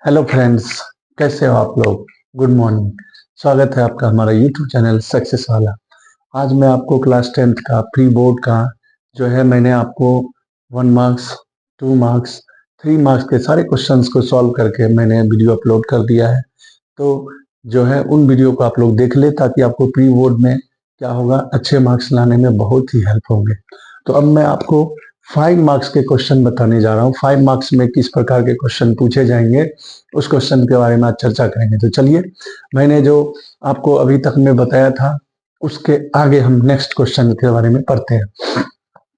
Hello friends, कैसे हो आप लोग। Good morning. स्वागत है आपका हमारा यूट्यूब चैनल सक्सेस वाला। आज मैं आपको क्लास 10th का प्री बोर्ड का जो है मैंने आपको 1 मार्क्स 2 मार्क्स 3 मार्क्स के सारे क्वेश्चंस को सॉल्व करके मैंने वीडियो अपलोड कर दिया है। तो जो है उन वीडियो को आप लोग देख ले ताकि आपको प्री बोर्ड में क्या होगा, अच्छे मार्क्स लाने में बहुत ही हेल्प होंगे। तो अब मैं आपको 5 मार्क्स के क्वेश्चन बताने जा रहा हूँ। 5 मार्क्स में किस प्रकार के क्वेश्चन पूछे जाएंगे उस क्वेश्चन के बारे में आज चर्चा करेंगे। तो चलिए, मैंने जो आपको अभी तक में बताया था उसके आगे हम नेक्स्ट क्वेश्चन के बारे में पढ़ते हैं।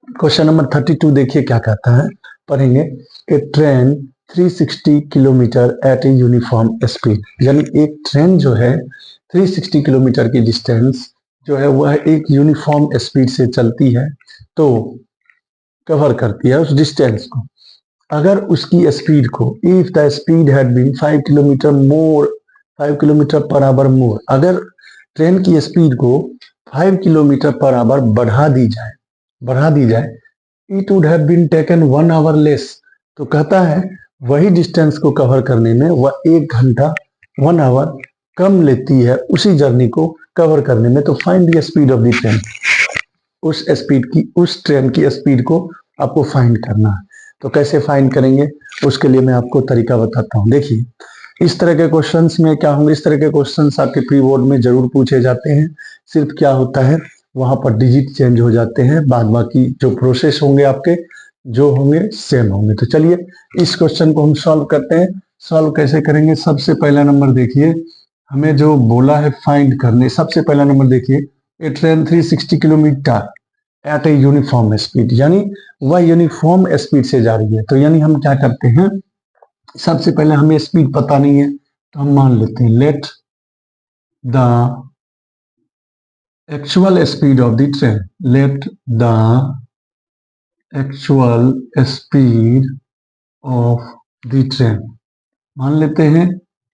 क्वेश्चन नंबर 32 देखिए क्या कहता है, पढ़ेंगे। A train 360 kilometre at a uniform speed, यानी एक ट्रेन जो है 360 किलोमीटर की डिस्टेंस जो है वह एक यूनिफॉर्म स्पीड से चलती है, तो कवर करती है उस डिस्टेंस को। अगर उसकी स्पीड को, if the speed had been 5 kilometre per hour more, अगर ट्रेन की स्पीड को 5 किलोमीटर पर आवर बढ़ा दी जाए, it would have been taken 1 hour less. तो कहता है वही डिस्टेंस को कवर करने में वह 1 घंटा 1 आवर कम लेती है उसी जर्नी को कवर करने में। तो find the speed of the train, उस ट्रेन की स्पीड को आपको फाइंड करना है। तो कैसे फाइंड करेंगे उसके लिए मैं आपको तरीका बताता हूँ। देखिए, इस तरह के क्वेश्चंस में क्या होंगे, इस तरह के क्वेश्चंस आपके प्री बोर्ड में जरूर पूछे जाते हैं। सिर्फ क्या होता है, वहां पर डिजिट चेंज हो जाते हैं, बाद बाकी जो प्रोसेस होंगे आपके जो होंगे सेम होंगे। तो चलिए इस क्वेश्चन को हम सॉल्व करते हैं। सॉल्व कैसे करेंगे, सबसे पहला नंबर देखिए, हमें जो बोला है फाइंड करने, सबसे पहला नंबर देखिए, a train 360 kilometre at a uniform speed, यानी वह यूनिफॉर्म स्पीड से जा रही है। तो यानी हम क्या करते हैं, सबसे पहले हमें स्पीड पता नहीं है तो हम मान लेते हैं let the actual speed of the train, let the actual speed of the train, मान लेते हैं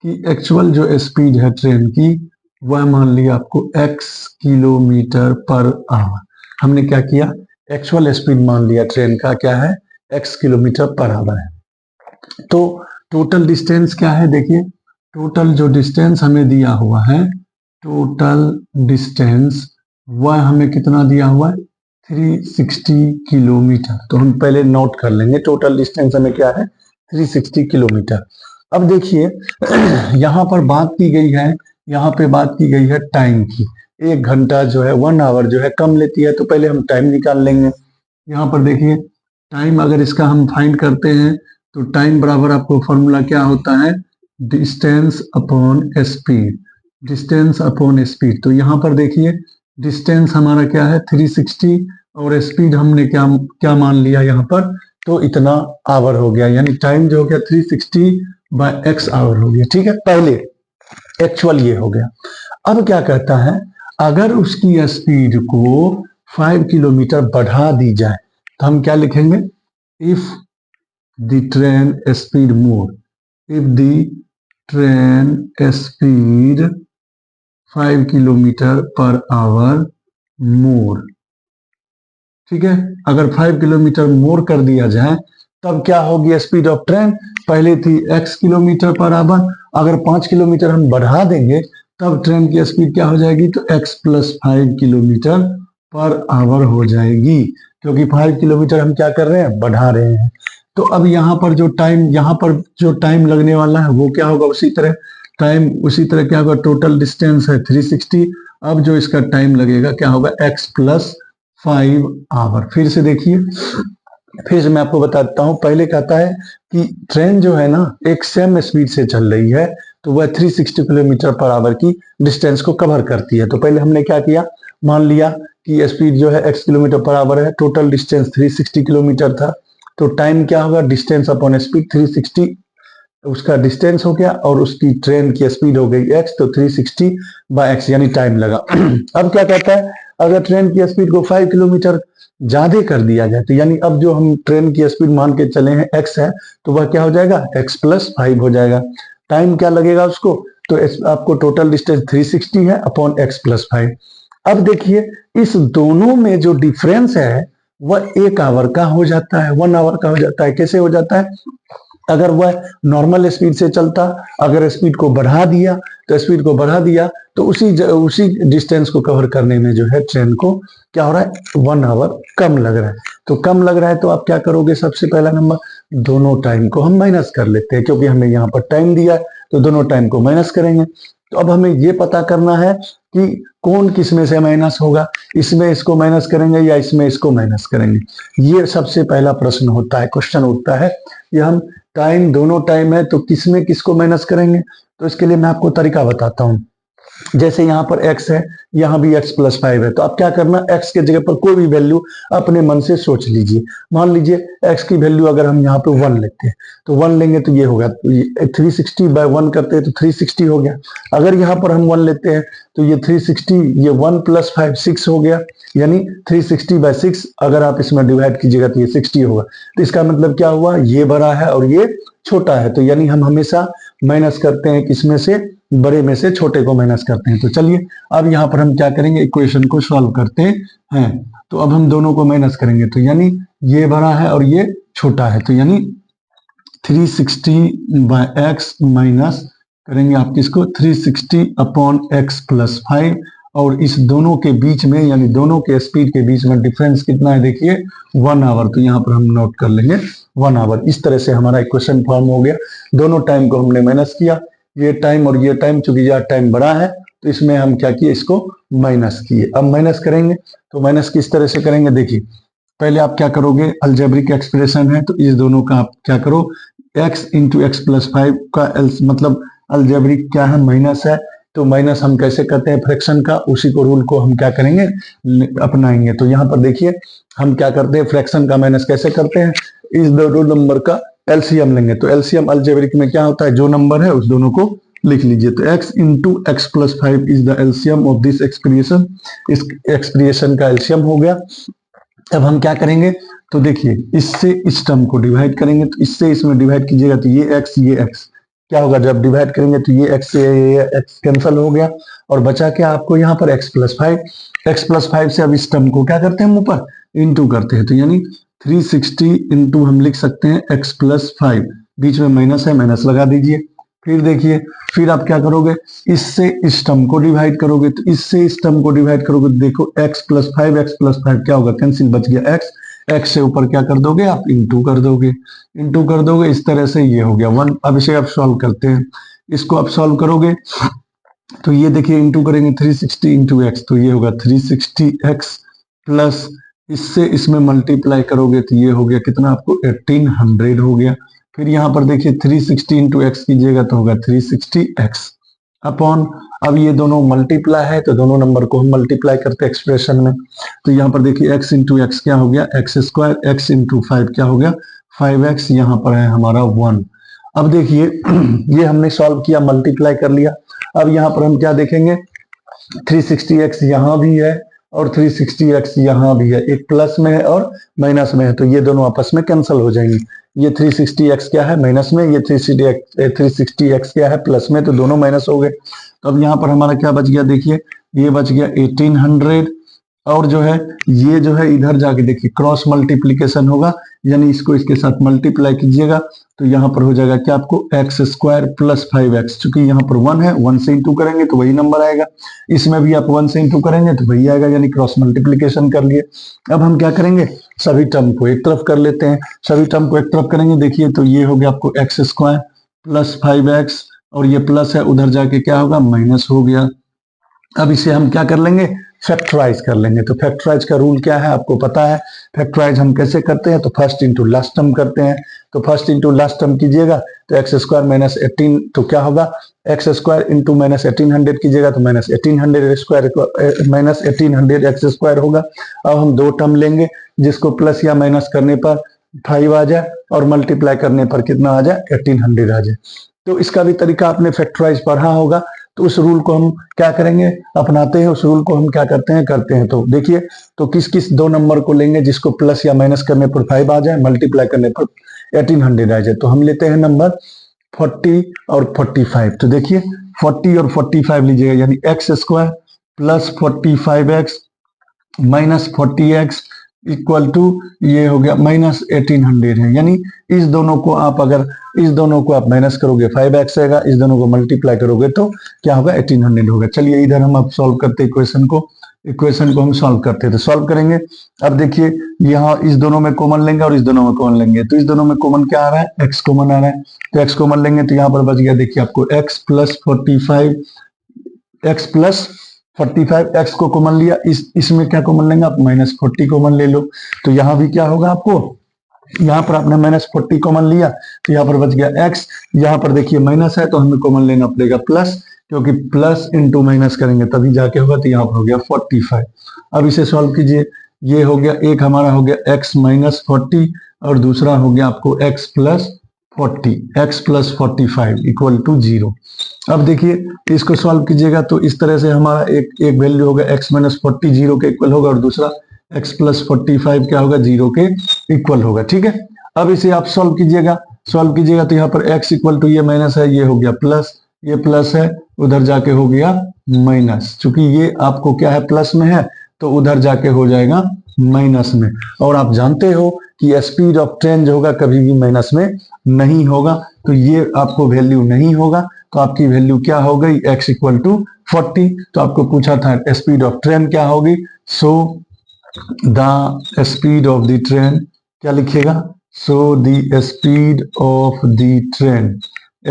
कि एक्चुअल जो स्पीड है ट्रेन की वह मान लिया आपको x किलोमीटर पर आवर। हमने क्या किया, एक्चुअल स्पीड मान लिया ट्रेन का क्या है, x किलोमीटर पर आवर है। तो टोटल डिस्टेंस क्या है, देखिए टोटल जो डिस्टेंस हमें दिया हुआ है, टोटल डिस्टेंस वह हमें कितना दिया हुआ है, 360 किलोमीटर। तो हम पहले नोट कर लेंगे, टोटल डिस्टेंस हमें क्या है, 360 किलोमीटर। अब देखिए यहाँ पर बात की गई है, यहाँ पे बात की गई है टाइम की। 1 घंटा जो है 1 आवर जो है कम लेती है, तो पहले हम टाइम निकाल लेंगे। यहाँ पर देखिए टाइम अगर इसका हम फाइंड करते हैं तो टाइम बराबर आपको फॉर्मूला क्या होता है, distance upon speed, distance upon speed. तो यहाँ पर देखिए डिस्टेंस हमारा क्या है 360 और स्पीड हमने क्या क्या मान लिया यहाँ पर, तो इतना आवर हो गया, यानी टाइम जो हो गया 360 बाय x आवर हो गया। ठीक है, पहले एक्चुअल ये हो गया। अब क्या कहता है, अगर उसकी स्पीड को 5 किलोमीटर बढ़ा दी जाए तो हम क्या लिखेंगे, if the train speed more, if the train speed 5 kilometre per hour more. ठीक है, अगर 5 किलोमीटर मोर कर दिया जाए तब क्या होगी स्पीड ऑफ ट्रेन, पहले थी x किलोमीटर पर आवर, अगर 5 किलोमीटर हम बढ़ा देंगे तब ट्रेन की स्पीड क्या हो जाएगी, तो x plus 5 kilometre per our हो जाएगी, क्योंकि 5 किलोमीटर हम क्या कर रहे हैं, बढ़ा रहे हैं। तो अब यहाँ पर जो टाइम लगने वाला है वो क्या होगा, उसी तरह क्या होगा, टोटल डिस्टेंस है 360, अब जो इसका टाइम लगेगा क्या होगा, x प्लस 5 आवर। फिर से देखिए, फिर से मैं आपको बताता हूँ। पहले कहता है कि ट्रेन जो है ना एक सेम स्पीड से चल रही है, तो वह 360 किलोमीटर पर आवर की डिस्टेंस को कवर करती है। तो पहले हमने क्या किया, मान लिया कि स्पीड जो है x किलोमीटर पर आवर है, टोटल डिस्टेंस 360 किलोमीटर था, तो टाइम क्या होगा, डिस्टेंस अपॉन स्पीड, 360 उसका डिस्टेंस हो गया और उसकी ट्रेन की स्पीड हो गई x, तो 360 बाय x यानी टाइम लगा। अब क्या कहता है, अगर ट्रेन की स्पीड को 5 किलोमीटर ज्यादा कर दिया जाए, तो यानी अब जो हम ट्रेन की स्पीड मान के चले हैं x है, तो वह क्या हो जाएगा, x प्लस 5 हो जाएगा। टाइम क्या लगेगा उसको, तो आपको टोटल डिस्टेंस 360 है अपॉन x प्लस 5। अब देखिए इस दोनों में जो डिफरेंस है वह 1 आवर का हो जाता है, 1 आवर का हो जाता है। कैसे हो जाता है, अगर वह नॉर्मल स्पीड से चलता, अगर स्पीड को बढ़ा दिया तो स्पीड को बढ़ा दिया तो उसी डिस्टेंस को कवर करने में जो है ट्रेन को क्या हो रहा है, 1 आवर कम लग रहा है। तो कम लग रहा है तो आप क्या करोगे, सबसे पहला नंबर दोनों टाइम को हम माइनस कर लेते हैं, क्योंकि हमें यहाँ पर टाइम दिया है तो दोनों टाइम को माइनस करेंगे। तो अब हमें ये पता करना है कि कौन किस में से माइनस होगा, इसमें इसको माइनस करेंगे या इसमें इसको माइनस करेंगे। ये सबसे पहला प्रश्न होता है, क्वेश्चन होता है कि हम टाइम, दोनों टाइम है तो किसमें किसको माइनस करेंगे। तो इसके लिए मैं आपको तरीका बताता हूं। जैसे यहाँ पर x है, यहाँ भी x + 5 है, तो आप क्या करना, x के जगह पर कोई भी वैल्यू अपने मन से सोच लीजिए। मान लीजिए x की वैल्यू अगर हम यहाँ पे 1 लेते हैं तो 1 लेंगे तो ये होगा, 360/1 करते हैं तो 360 हो गया। अगर यहाँ पर हम 1 लेते हैं तो ये 360, ये 1 + 5 6 हो गया, यानी 360/6 अगर आप इसमें डिवाइड कीजिएगा तो ये 60 होगा। तो इसका मतलब क्या हुआ, ये बड़ा है और ये छोटा है, तो यानी हम हमेशा माइनस करते हैं किसमें से, बड़े में से छोटे को माइनस करते हैं। तो चलिए अब यहाँ पर हम क्या करेंगे, इक्वेशन को सॉल्व करते हैं। तो अब हम दोनों को माइनस करेंगे, तो यानी ये बड़ा है और ये छोटा है, तो यानी 360/x माइनस करेंगे आप किसको, 360/x + 5, और इस दोनों के बीच में यानी दोनों के स्पीड के बीच में डिफरेंस कितना है, देखिए 1 आवर। तो यहाँ पर हम नोट कर लेंगे 1 आवर। इस तरह से हमारा इक्वेशन फॉर्म हो गया। दोनों टाइम को हमने माइनस किया, ये टाइम और ये टाइम, चूंकि यह टाइम बड़ा है तो इसमें हम क्या किए, इसको माइनस किए। अब माइनस करेंगे तो माइनस किस तरह से करेंगे, देखिए पहले आप क्या करोगे, अलजेब्रिक एक्सप्रेशन है तो इस दोनों का आप क्या करो, x × x + 5 का मतलब अलजेब्रिक क्या है, माइनस है, तो माइनस हम कैसे करते हैं फ्रैक्शन का, उसी को रूल को हम क्या करेंगे, अपनाएंगे। तो यहाँ पर देखिए हम क्या करते हैं, फ्रैक्शन का माइनस कैसे करते हैं, इस दोनों नंबर का एलसीएम लेंगे। तो एलसीएम अलजेब्रिक में क्या होता है, जो नंबर है उस दोनों को लिख लीजिए। तो x × x + 5 is the LCM of this expression. इस एक्सप्रेशन का एलसीएम हो गया। अब हम क्या करेंगे, तो देखिए इससे इस टर्म को डिवाइड करेंगे, तो इससे इसमें डिवाइड कीजिएगा तो ये x क्या होगा, जब डिवाइड करेंगे तो ये x से ये x कैंसिल हो गया और बचा क्या आपको यहाँ पर x + 5। x + 5 से अब इस टर्म को क्या करते हैं, हम ऊपर इंटू करते हैं, तो यानी 360 इंटू हम लिख सकते हैं x + 5, बीच में माइनस है, माइनस लगा दीजिए। फिर देखिए, फिर आप क्या करोगे, इससे इस टर्म को डिवाइड करोगे, तो इससे इस टर्म को डिवाइड करोगे तो देखो x + 5 क्या होगा, कैंसिल, बच गया x से ऊपर क्या कर दोगे आप, इंटू कर दोगे, इस तरह से ये हो गया 1। अब इसे आप सॉल्व करते हैं, इसको आप सॉल्व करोगे तो ये देखिए इंटू करेंगे 360 × x, तो ये होगा 360x प्लस इससे इसमें मल्टीप्लाई करोगे तो ये हो गया कितना आपको 1800 हो गया। फिर यहाँ पर देखिए 360 × x कीजिएगा तो होगा 360x अपॉन, अब ये दोनों मल्टीप्लाई है तो दोनों नंबर को हम मल्टीप्लाई करते हैं एक्सप्रेशन में। तो यहाँ पर देखिए x × x क्या हो गया, x², x × 5 क्या हो गया 5x, यहाँ पर है हमारा 1। अब देखिए ये हमने सॉल्व किया, मल्टीप्लाई कर लिया। अब यहाँ पर हम क्या देखेंगे, 360x यहाँ भी है और 360x यहाँ भी है, एक प्लस में है और माइनस में है, तो ये दोनों आपस में कैंसिल हो जाएंगे। ये 360x क्या है माइनस में, ये 360x क्या है प्लस में, तो दोनों माइनस हो गए। तो अब यहाँ पर हमारा क्या बच गया, देखिए ये बच गया 1800, और जो है ये जो है इधर जाके देखिए क्रॉस मल्टीप्लीकेशन होगा, यानी इसको इसके साथ मल्टीप्लाई कीजिएगा तो यहाँ पर हो जाएगा क्या आपको x² + 5x, चूंकि यहाँ पर 1 है, 1 से इंटू करेंगे तो वही नंबर आएगा, इसमें भी आप 1 से इंटू करेंगे तो वही आएगा, यानी क्रॉस मल्टीप्लीकेशन कर लिए। अब हम क्या करेंगे, सभी टर्म को एक तरफ कर लेते हैं, सभी टर्म को एक तरफ करेंगे, देखिए तो ये हो गया आपको x² + 5x, और ये प्लस है उधर जाके क्या होगा माइनस हो गया। अब इसे हम क्या कर लेंगे, फैक्टराइज कर लेंगे। तो फैक्टराइज का रूल क्या है आपको पता है, फैक्टराइज हम कैसे करते हैं, तो फर्स्ट इंटू लास्ट टर्म करते हैं। तो फर्स्ट इंटू लास्ट टर्म कीजिएगा तो x² - 18, तो क्या होगा x² इंटू -1800 कीजिएगा तो -1800 x² होगा। अब हम दो टर्म लेंगे जिसको प्लस या माइनस करने पर 5 आ जाए और मल्टीप्लाई करने पर कितना आ जाए 1800 आ जाए। तो इसका भी तरीका आपने फैक्टराइज पढ़ा होगा, तो उस रूल को हम क्या करेंगे, अपनाते हैं, उस रूल को हम क्या करते हैं। तो देखिए, तो किस किस दो नंबर को लेंगे जिसको प्लस या माइनस करने पर 5 आ जाए, मल्टीप्लाई करने पर 1800 आ जाए। तो हम लेते हैं नंबर 40 और 45। तो देखिए 40 और 45 लीजिएगा, यानी x² + 45x - 40x, equal to ये हो गया माइनस 1800 है। यानी इस दोनों को आप अगर इस दोनों को आप माइनस करोगे 5x आएगा, इस दोनों को मल्टीप्लाई करोगे तो क्या होगा 1800 होगा। चलिए इधर हम अब सॉल्व करते इक्वेशन को हम सॉल्व करते हैं। तो सॉल्व करेंगे, अब देखिए यहाँ इस दोनों में कॉमन लेंगे और इस दोनों में कॉमन लेंगे। तो इस दोनों में कॉमन क्या आ रहा है, x कॉमन आ रहा है। तो x कॉमन लेंगे तो यहाँ पर बच गया, देखिए आपको x प्लस 45, x को कॉमन लिया, इसमें क्या कॉमन लेंगे आप, माइनस 40 कॉमन ले लो। तो यहाँ भी क्या होगा आपको, यहाँ पर आपने माइनस 40 कॉमन लिया तो यहाँ पर बच गया x। यहाँ पर देखिए माइनस है तो हमें कॉमन लेना पड़ेगा प्लस, क्योंकि प्लस इंटू माइनस करेंगे तभी जाके होगा। तो यहाँ पर हो गया 45। अब इसे सॉल्व कीजिए, ये हो गया, एक हमारा हो गया x माइनस 40 और दूसरा हो गया आपको x plus 40, x plus 45 equal to 0। अब देखिए इसको सॉल्व कीजिएगा तो इस तरह से हमारा एक वैल्यू होगा x माइनस 40 0 के इक्वल होगा और दूसरा x प्लस 45 क्या होगा, 0 के इक्वल होगा। ठीक है, अब इसे आप सॉल्व कीजिएगा तो यहाँ पर x इक्वल टू ये माइनस है, ये हो गया प्लस, ये प्लस है उधर जाके हो गया माइनस। चूंकि ये आपको क्या है, प्लस में है तो उधर जाके हो जाएगा माइनस में। और आप जानते हो कि स्पीड ऑफ ट्रेन जो होगा कभी भी माइनस में नहीं होगा, तो ये आपको वैल्यू नहीं होगा। तो आपकी वैल्यू क्या हो गई, x इक्वल टू 40। तो आपको पूछा था स्पीड ऑफ ट्रेन क्या होगी, so the speed of the train क्या लिखिएगा, so the speed of the train,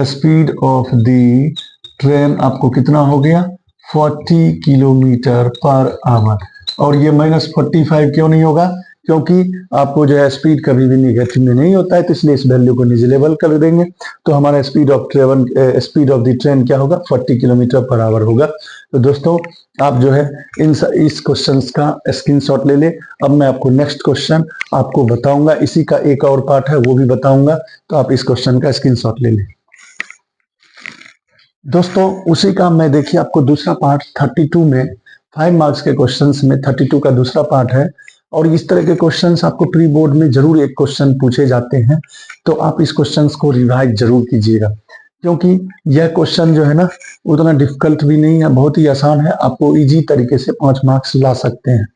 speed of the train आपको कितना हो गया, 40 किलोमीटर पर आवर। और ये माइनस 45 क्यों नहीं होगा, क्योंकि आपको जो है स्पीड कभी भी निगेटिव में नहीं होता है, तो इसलिए इस वैल्यू को निगलेबल कर देंगे। तो हमारा स्पीड ऑफ द ट्रेन क्या होगा, 40 किलोमीटर पर आवर होगा। तो दोस्तों आप जो है इस क्वेश्चंस का स्क्रीनशॉट ले ले। अब मैं आपको नेक्स्ट क्वेश्चन आपको बताऊंगा, इसी का एक और पार्ट है वो भी बताऊंगा, तो आप इस क्वेश्चन का स्क्रीनशॉट ले लें। दोस्तों उसी का मैं देखिए आपको दूसरा पार्ट 32 में 5 मार्क्स के क्वेश्चंस में 32 का दूसरा पार्ट है। और इस तरह के क्वेश्चंस आपको प्री बोर्ड में जरूर एक क्वेश्चन पूछे जाते हैं, तो आप इस क्वेश्चंस को रिवाइज जरूर कीजिएगा, क्योंकि यह क्वेश्चन जो है ना उतना डिफिकल्ट भी नहीं है, बहुत ही आसान है, आपको इजी तरीके से 5 मार्क्स ला सकते हैं।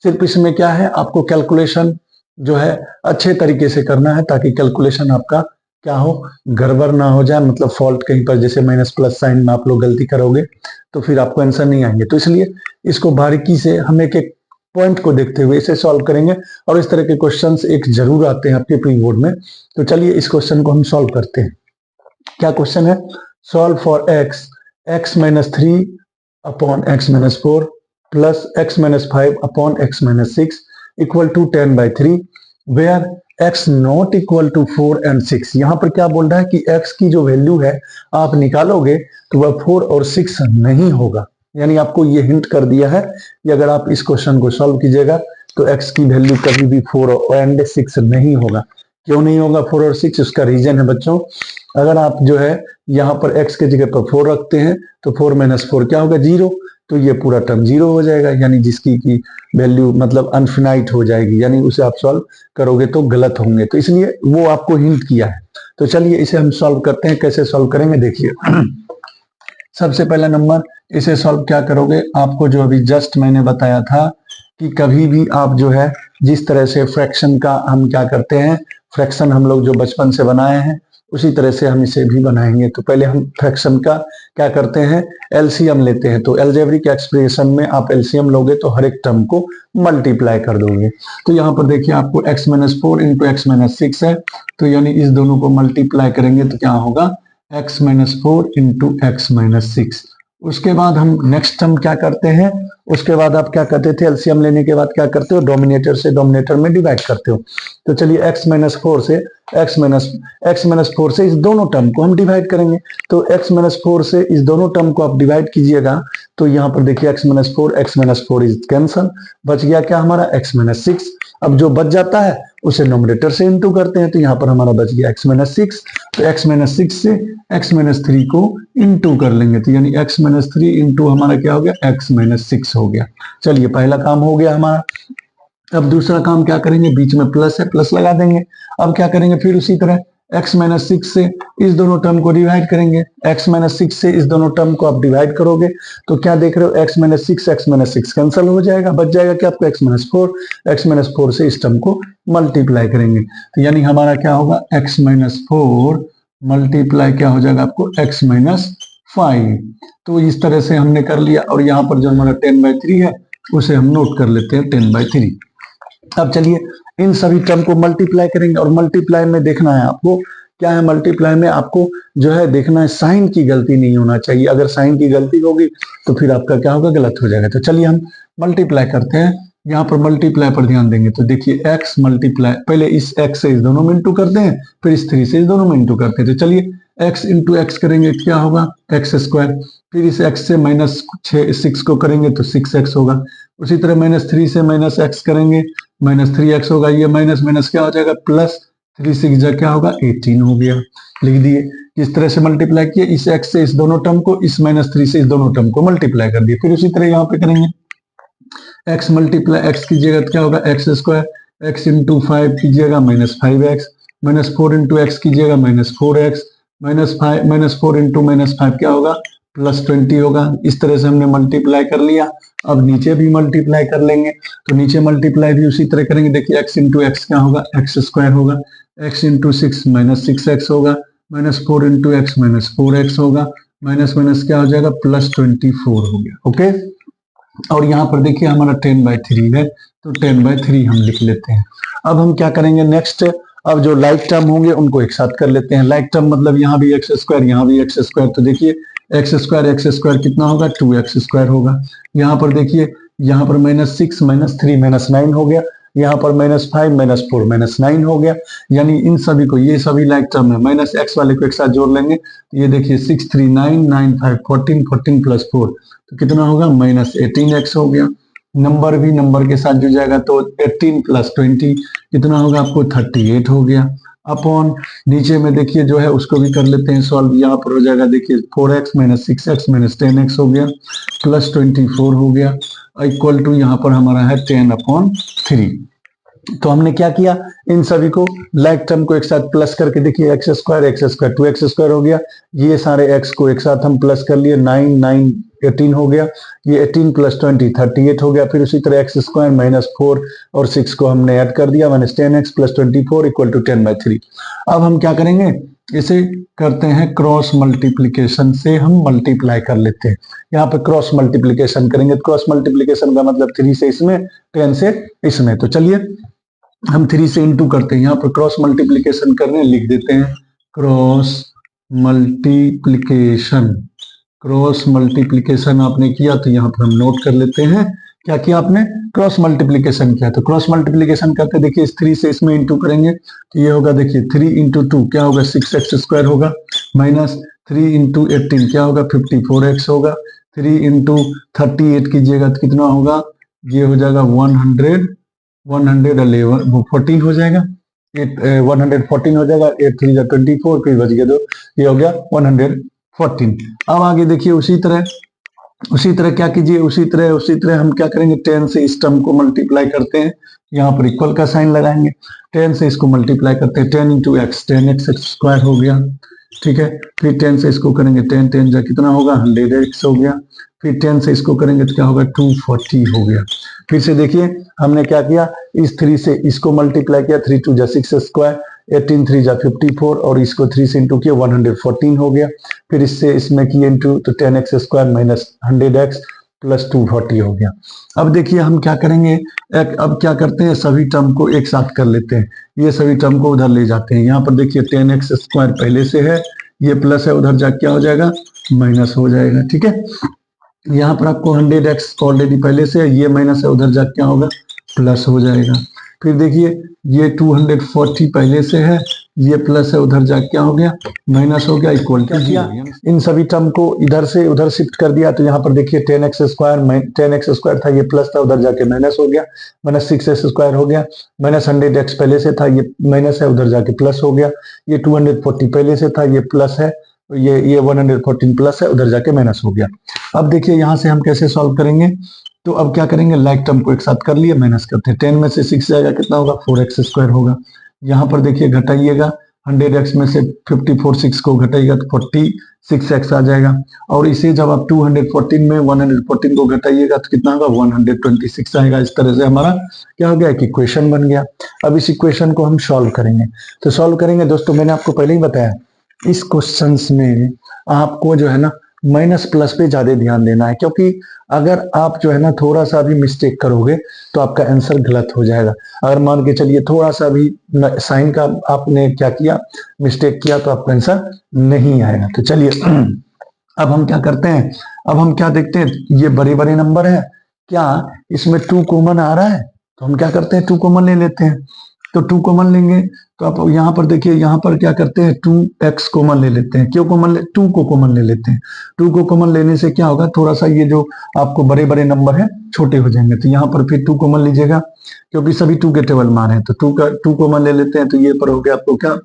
सिर्फ इसमें क्या है, आपको कैलकुलेशन जो है अच्छे तरीके से करना है, ताकि कैलकुलेशन आपका क्या हो, गड़बड़ ना हो जाए, मतलब फॉल्ट कहीं पर जैसे माइनस प्लस साइन में आप लोग गलती करोगे तो फिर आपको आंसर नहीं आएंगे। तो इसलिए इसको बारीकी से हम एक एक पॉइंट को देखते हुए इसे सॉल्व करेंगे, और इस तरह के क्वेश्चंस एक जरूर आते हैं आपके प्री बोर्ड में। तो चलिए इस क्वेश्चन को हम सॉल्व करते हैं। क्या क्वेश्चन है, solve for x minus 3 upon x minus 4 plus x minus 5 upon x minus 6 equal to 10/3 where x not equal to 4 and 6। यहाँ पर क्या बोल रहा है कि x की जो वैल्यू है आप निकालोगे तो वह 4 और 6 नहीं होगा। यानी आपको ये हिंट कर दिया है कि अगर आप इस क्वेश्चन को सॉल्व कीजिएगा तो x की वैल्यू कभी भी 4 और 6 नहीं होगा। क्यों नहीं होगा 4 और 6, उसका रीजन है बच्चों, अगर आप जो है यहाँ पर x के जगह पर 4 रखते हैं तो 4 माइनस 4 क्या होगा, 0। तो ये पूरा टर्म 0 हो जाएगा, यानी जिसकी की वैल्यू मतलब अनफिनाइट हो जाएगी, यानी उसे आप सॉल्व करोगे तो गलत होंगे। तो इसलिए वो आपको हिंट किया है। तो चलिए इसे हम सॉल्व करते हैं, कैसे सॉल्व करेंगे देखिए। सबसे पहला नंबर, इसे सॉल्व क्या करोगे, आपको जो अभी जस्ट मैंने बताया था कि कभी भी आप जो है जिस तरह से फ्रैक्शन का हम क्या करते हैं, फ्रैक्शन हम लोग जो बचपन से बनाए हैं उसी तरह से हम इसे भी बनाएंगे। तो पहले हम फ्रैक्शन का क्या करते हैं, एलसीएम लेते हैं। तो अलजेब्रिक एक्सप्रेशन में आप एलसीएम लोगे तो हर एक टर्म को मल्टीप्लाई कर दोगे। तो यहाँ पर देखिए आपको x minus 4 into x minus 6 है, तो यानी इस दोनों को मल्टीप्लाई करेंगे तो क्या होगा, x minus 4 into x minus 6। उसके बाद हम नेक्स्ट टर्म क्या करते हैं, उसके बाद आप क्या करते थे, एलसीएम लेने के बाद क्या करते हो, डोमिनेटर से डोमिनेटर में डिवाइड करते हो। तो चलिए x माइनस 4 से x माइनस 4 से इस दोनों टर्म को हम डिवाइड करेंगे। तो x माइनस 4 से इस दोनों टर्म को आप डिवाइड कीजिएगा तो यहाँ पर देखिए x माइनस 4 इज कैंसल, बच गया क्या हमारा x माइनस 6। अब जो बच जाता है उसे नोमिनेटर से इंटू करते हैं, तो यहाँ पर हमारा बच गया x माइनस 6। तो x माइनस 6 से x माइनस 3 को इंटू कर लेंगे, तो यानी x माइनस 3 इंटू हमारा क्या हो गया, x माइनस 6 हो गया। चलिए पहला काम हो गया हमारा। अब दूसरा काम क्या करेंगे, बीच में प्लस है, प्लस लगा देंगे। अब क्या करेंगे, फिर उसी तरह x माइनस 6 से इस दोनों टर्म को डिवाइड करेंगे। x माइनस 6 से इस दोनों टर्म को आप डिवाइड करोगे तो क्या देख रहे हो, x माइनस 6 कैंसिल हो जाएगा, बच जाएगा कि आपको x माइनस 4, x माइनस 4 से इस टर्म को मल्टीप्लाई करेंगे तो यानी हमारा क्या होगा, x माइनस 4 मल्टीप्लाई क्या हो जाएगा आपको, x माइनस 5। तो इस तरह से हमने कर लिया और यहाँ पर जो हमारा 10/3 है उसे हम नोट कर लेते हैं 10/3। अब चलिए इन सभी टर्म को मल्टीप्लाई करेंगे और मल्टीप्लाई में देखना है आपको क्या है, मल्टीप्लाई में आपको जो है देखना है साइन की गलती नहीं होना चाहिए। अगर साइन की गलती होगी तो फिर आपका क्या होगा, गलत हो जाएगा। तो चलिए हम मल्टीप्लाई करते हैं। यहाँ पर मल्टीप्लाई पर ध्यान देंगे तो देखिए x मल्टीप्लाई, पहले इस x से इस दोनों में इंटू करते हैं, फिर इस 3 से इस दोनों में इंटू करते हैं। तो चलिए x इंटू एक्स करेंगे क्या होगा, x स्क्वायर, फिर इस x से माइनस 6 को करेंगे तो 6x होगा। उसी तरह -3 से -x करेंगे, -3x होगा। ये माइनस माइनस क्या हो जाएगा, प्लस 3 6 क्या होगा, 18 हो गया। लिख दिए। इस तरह से मल्टीप्लाई किए, इस x से इस दोनों टर्म को, इस -3 से इस दोनों टर्म को मल्टीप्लाई कर दिए। फिर उसी तरह यहाँ पे करेंगे, x मल्टीप्लाई x कीजिएगा तो क्या होगा, x स्क्वायर, x इंटू 5 कीजिएगा -5x, -4 इंटू एक्स कीजिएगा -4x, -4 इंटू -5 क्या होगा, +20 होगा। इस तरह से हमने मल्टीप्लाई कर लिया। अब नीचे भी मल्टीप्लाई कर लेंगे तो नीचे मल्टीप्लाई भी उसी तरह करेंगे। देखिए x इंटू एक्स क्या होगा, x स्क्वायर होगा, x इंटू 6 -6x होगा, -4 इंटू एक्स -4x होगा, माइनस माइनस क्या हो जाएगा, +24 हो गया। ओके, और यहाँ पर देखिए हमारा 10/3 है तो 10/3 हम लिख लेते हैं। अब हम क्या करेंगे नेक्स्ट, अब जो लाइक टर्म होंगे उनको एक साथ कर लेते हैं। लाइक टर्म मतलब यहाँ भी एक्स स्क्वायर, यहाँ भी एक्स स्क्वायर, तो देखिए एक्स स्क्वायर कितना होगा, 2x² होगा। यहाँ पर देखिए, यहाँ पर -6 -3 -9 हो गया, यहाँ पर -5 -4 -9 हो गया। यानी इन सभी को, ये सभी लाइक टर्म है, -x वाले को एक साथ जोड़ लेंगे। ये देखिए 6 3 9 9 5 14 14 + 4 तो कितना होगा, -18x हो गया। नंबर भी नंबर के साथ जुड़ जाएगा तो 18 + 20 कितना होगा आपको, 38 हो गया। अपॉन नीचे में देखिए जो है उसको भी कर लेते हैं सॉल्व। यहाँ पर हो जाएगा देखिए 4x - 6x - 10x हो गया, +24 हो गया, इक्वल टू यहाँ पर हमारा है 10/3। तो हमने क्या किया, इन सभी को लाइक टर्म को एक साथ प्लस करके देखिए x स्क्वायर 2x² हो गया। ये सारे x को एक साथ हम प्लस कर लिए, 9 9 18 हो गया। ये 18 + 20 38 हो गया। फिर उसी तरह x स्क्वायर -4 और 6 को हमने ऐड कर दिया, -10x + 24 = 10/3। अब हम क्या करेंगे, इसे करते हैं क्रॉस मल्टीप्लीकेशन से हम मल्टीप्लाई कर लेते हैं। यहाँ पे क्रॉस मल्टीप्लीकेशन करेंगे। क्रॉस मल्टीप्लीकेशन का मतलब 3 से इसमें, 10 से इसमें। तो चलिए हम 3 से इंटू करते हैं। यहाँ पर क्रॉस मल्टीप्लीकेशन करने लिख देते हैं, क्रॉस मल्टीप्लीकेशन। क्रॉस मल्टीप्लीकेशन आपने किया तो यहाँ पर हम नोट कर लेते हैं, क्या किया आपने, क्रॉस मल्टीप्लीकेशन किया। तो क्रॉस मल्टीप्लीकेशन करके देखिए इस 3 से इसमें इंटू करेंगे तो ये होगा, देखिए 3 × 2 क्या होगा, 6x² होगा, -3 × 18 क्या होगा, 54x होगा। 3 × 38 कीजिएगा तो कितना होगा, ये हो जाएगा 111 14 हो जाएगा, 114 हो जाएगा। 8 3 = 24, फिर बच गया 2, ये हो गया 114। अब आगे देखिए उसी तरह क्या कीजिए, उसी तरह हम क्या करेंगे, 10 से इस टर्म को मल्टीप्लाई करते हैं। यहाँ पर इक्वल का साइन लगाएंगे, 10 से इसको मल्टीप्लाई करते हैं, 10 × x 10x² हो गया, ठीक है। फिर 10 से इसको करेंगे, 10 10 जा कितना होगा, 100x हो गया। फिर 10 से इसको करेंगे तो क्या होगा, 240 हो गया। फिर से देखिए हमने क्या किया, इस 3 से इसको मल्टीप्लाई किया, 3 2 = 6², 18 3 = 54 और इसको 3 से इंटू किया, 114 हो गया। फिर इससे इसमें किए इंटू तो 10x² - 100x + 240 हो गया। अब देखिए हम क्या करेंगे, अब क्या करते हैं, सभी टर्म को एक साथ कर लेते हैं। ये सभी टर्म को उधर ले जाते हैं। यहाँ पर देखिए 10x² पहले से है, ये प्लस है, उधर जा क्या हो जाएगा, माइनस हो जाएगा, ठीक है। यहाँ पर आपको 100x ऑलरेडी पहले से है, ये माइनस है, उधर जा क्या होगा, प्लस हो जाएगा। फिर देखिए ये 240 पहले से है, ये प्लस है, उधर जा क्या हो गया, माइनस हो गया, इक्वल क्या किया, इन सभी टर्म को इधर से उधर शिफ्ट कर दिया। तो यहाँ पर देखिए 10x² था, ये प्लस था, उधर जाके माइनस हो गया, -6x² हो गया। -100x पहले से था, ये माइनस है, उधर जाके प्लस हो गया। ये 240 पहले से था, ये प्लस है, ये 114 प्लस है, उधर जाके माइनस हो गया। अब देखिए यहाँ से हम कैसे सॉल्व करेंगे, तो अब क्या करेंगे, लाइक टर्म को एक साथ कर लिए, माइनस करते हैं। 10 में से 6 जाएगा, कितना होगा, 4x² होगा। यहाँ पर देखिए घटाइएगा, 100x में से 54 6 को घटाइएगा तो 46x आ जाएगा। और इसे जब आप 214 में 114 को घटाइएगा तो कितना होगा 126 आएगा। इस तरह से हमारा क्या हो गया, एक इक्वेशन बन गया। अब इस इक्वेशन को हम सॉल्व करेंगे। तो सॉल्व करेंगे दोस्तों, मैंने आपको पहले ही बताया इस क्वेश्चंस में आपको जो है ना माइनस प्लस पे ज्यादा ध्यान देना है, क्योंकि अगर आप जो है ना थोड़ा सा भी मिस्टेक करोगे तो आपका आंसर गलत हो जाएगा। अगर मान के चलिए थोड़ा सा भी साइन का आपने क्या किया, मिस्टेक किया, तो आपका आंसर नहीं आएगा। तो चलिए अब हम क्या करते हैं, अब हम क्या देखते हैं, ये बड़े बड़े नंबर है, क्या इसमें 2 कॉमन आ रहा है, तो हम क्या करते हैं 2 कॉमन ले लेते हैं। तो 2 कॉमन लेंगे तो आप यहाँ पर देखिए, यहाँ पर क्या करते हैं 2x कॉमन ले लेते हैं। क्यों कॉमन 2 को कॉमन ले लेते हैं। 2 को कॉमन लेने से क्या होगा, थोड़ा सा ये जो आपको बड़े बड़े नंबर है छोटे हो जाएंगे। तो यहाँ पर फिर 2 कॉमन लीजिएगा, क्योंकि सभी 2 के टेबल मान है। तो 2 कॉमन ले लेते हैं, तो ये पर हो गया आपको क्या,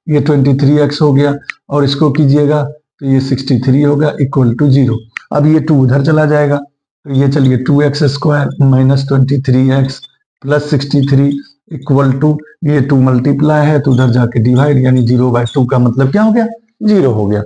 ये 23x हो गया, और इसको कीजिएगा तो ये 63 होगा इक्वल टू 0। अब ये 2 उधर चला जाएगा, तो ये चलिए 2x square minus 23x plus 63 equal to, ये 2 मल्टीप्लाई है तो उधर जाके डिवाइड, यानी 0/2 का मतलब क्या हो गया, 0 हो गया।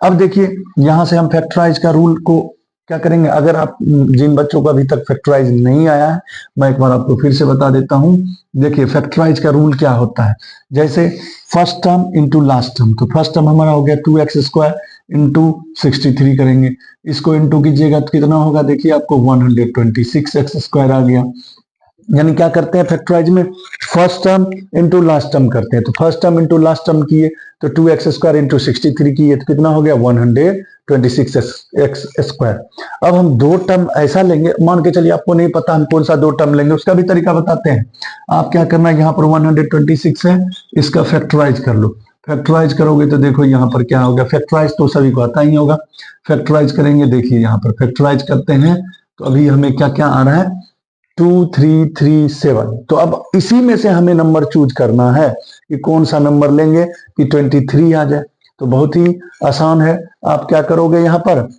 अब देखिए यहां से हम फैक्टराइज का रूल को क्या करेंगे। अगर आप जिन बच्चों को अभी तक फैक्टराइज नहीं आया है, मैं एक बार आपको फिर से बता देता हूं। देखिए फैक्टराइज का रूल क्या होता है, जैसे first term into last term. तो फर्स्ट टर्म हमारा हो गया 2x स्क्वायर इंटू 63 करेंगे, इसको इंटू कीजिएगा तो कितना होगा, देखिए आपको 126x स्क्वायर आ गया। यानी क्या करते हैं फैक्टराइज में, first term into last term करते हैं। तो first term into last term किए तो 2x स्क्वायर इंटू 63 किए तो कितना हो गया 126x स्क्वायर। अब हम 2 टर्म ऐसा लेंगे, मान के चलिए आपको नहीं पता हम कौन सा 2 टर्म लेंगे, उसका भी तरीका बताते हैं। आप क्या करना है, यहाँ पर 126 है, इसका फैक्टराइज कर लो। फैक्टराइज करोगे तो देखो यहाँ पर क्या होगा, फैक्टराइज तो सभी को आता ही होगा। फैक्टराइज करेंगे, देखिए यहाँ पर फैक्टराइज करते हैं तो अभी हमें क्या क्या आ रहा है 2337। तो अब इसी में से हमें नंबर चूज करना है कि कौन सा नंबर लेंगे कि 23 आ जाए। तो बहुत ही आसान है, आप क्या करोगे यहाँ पर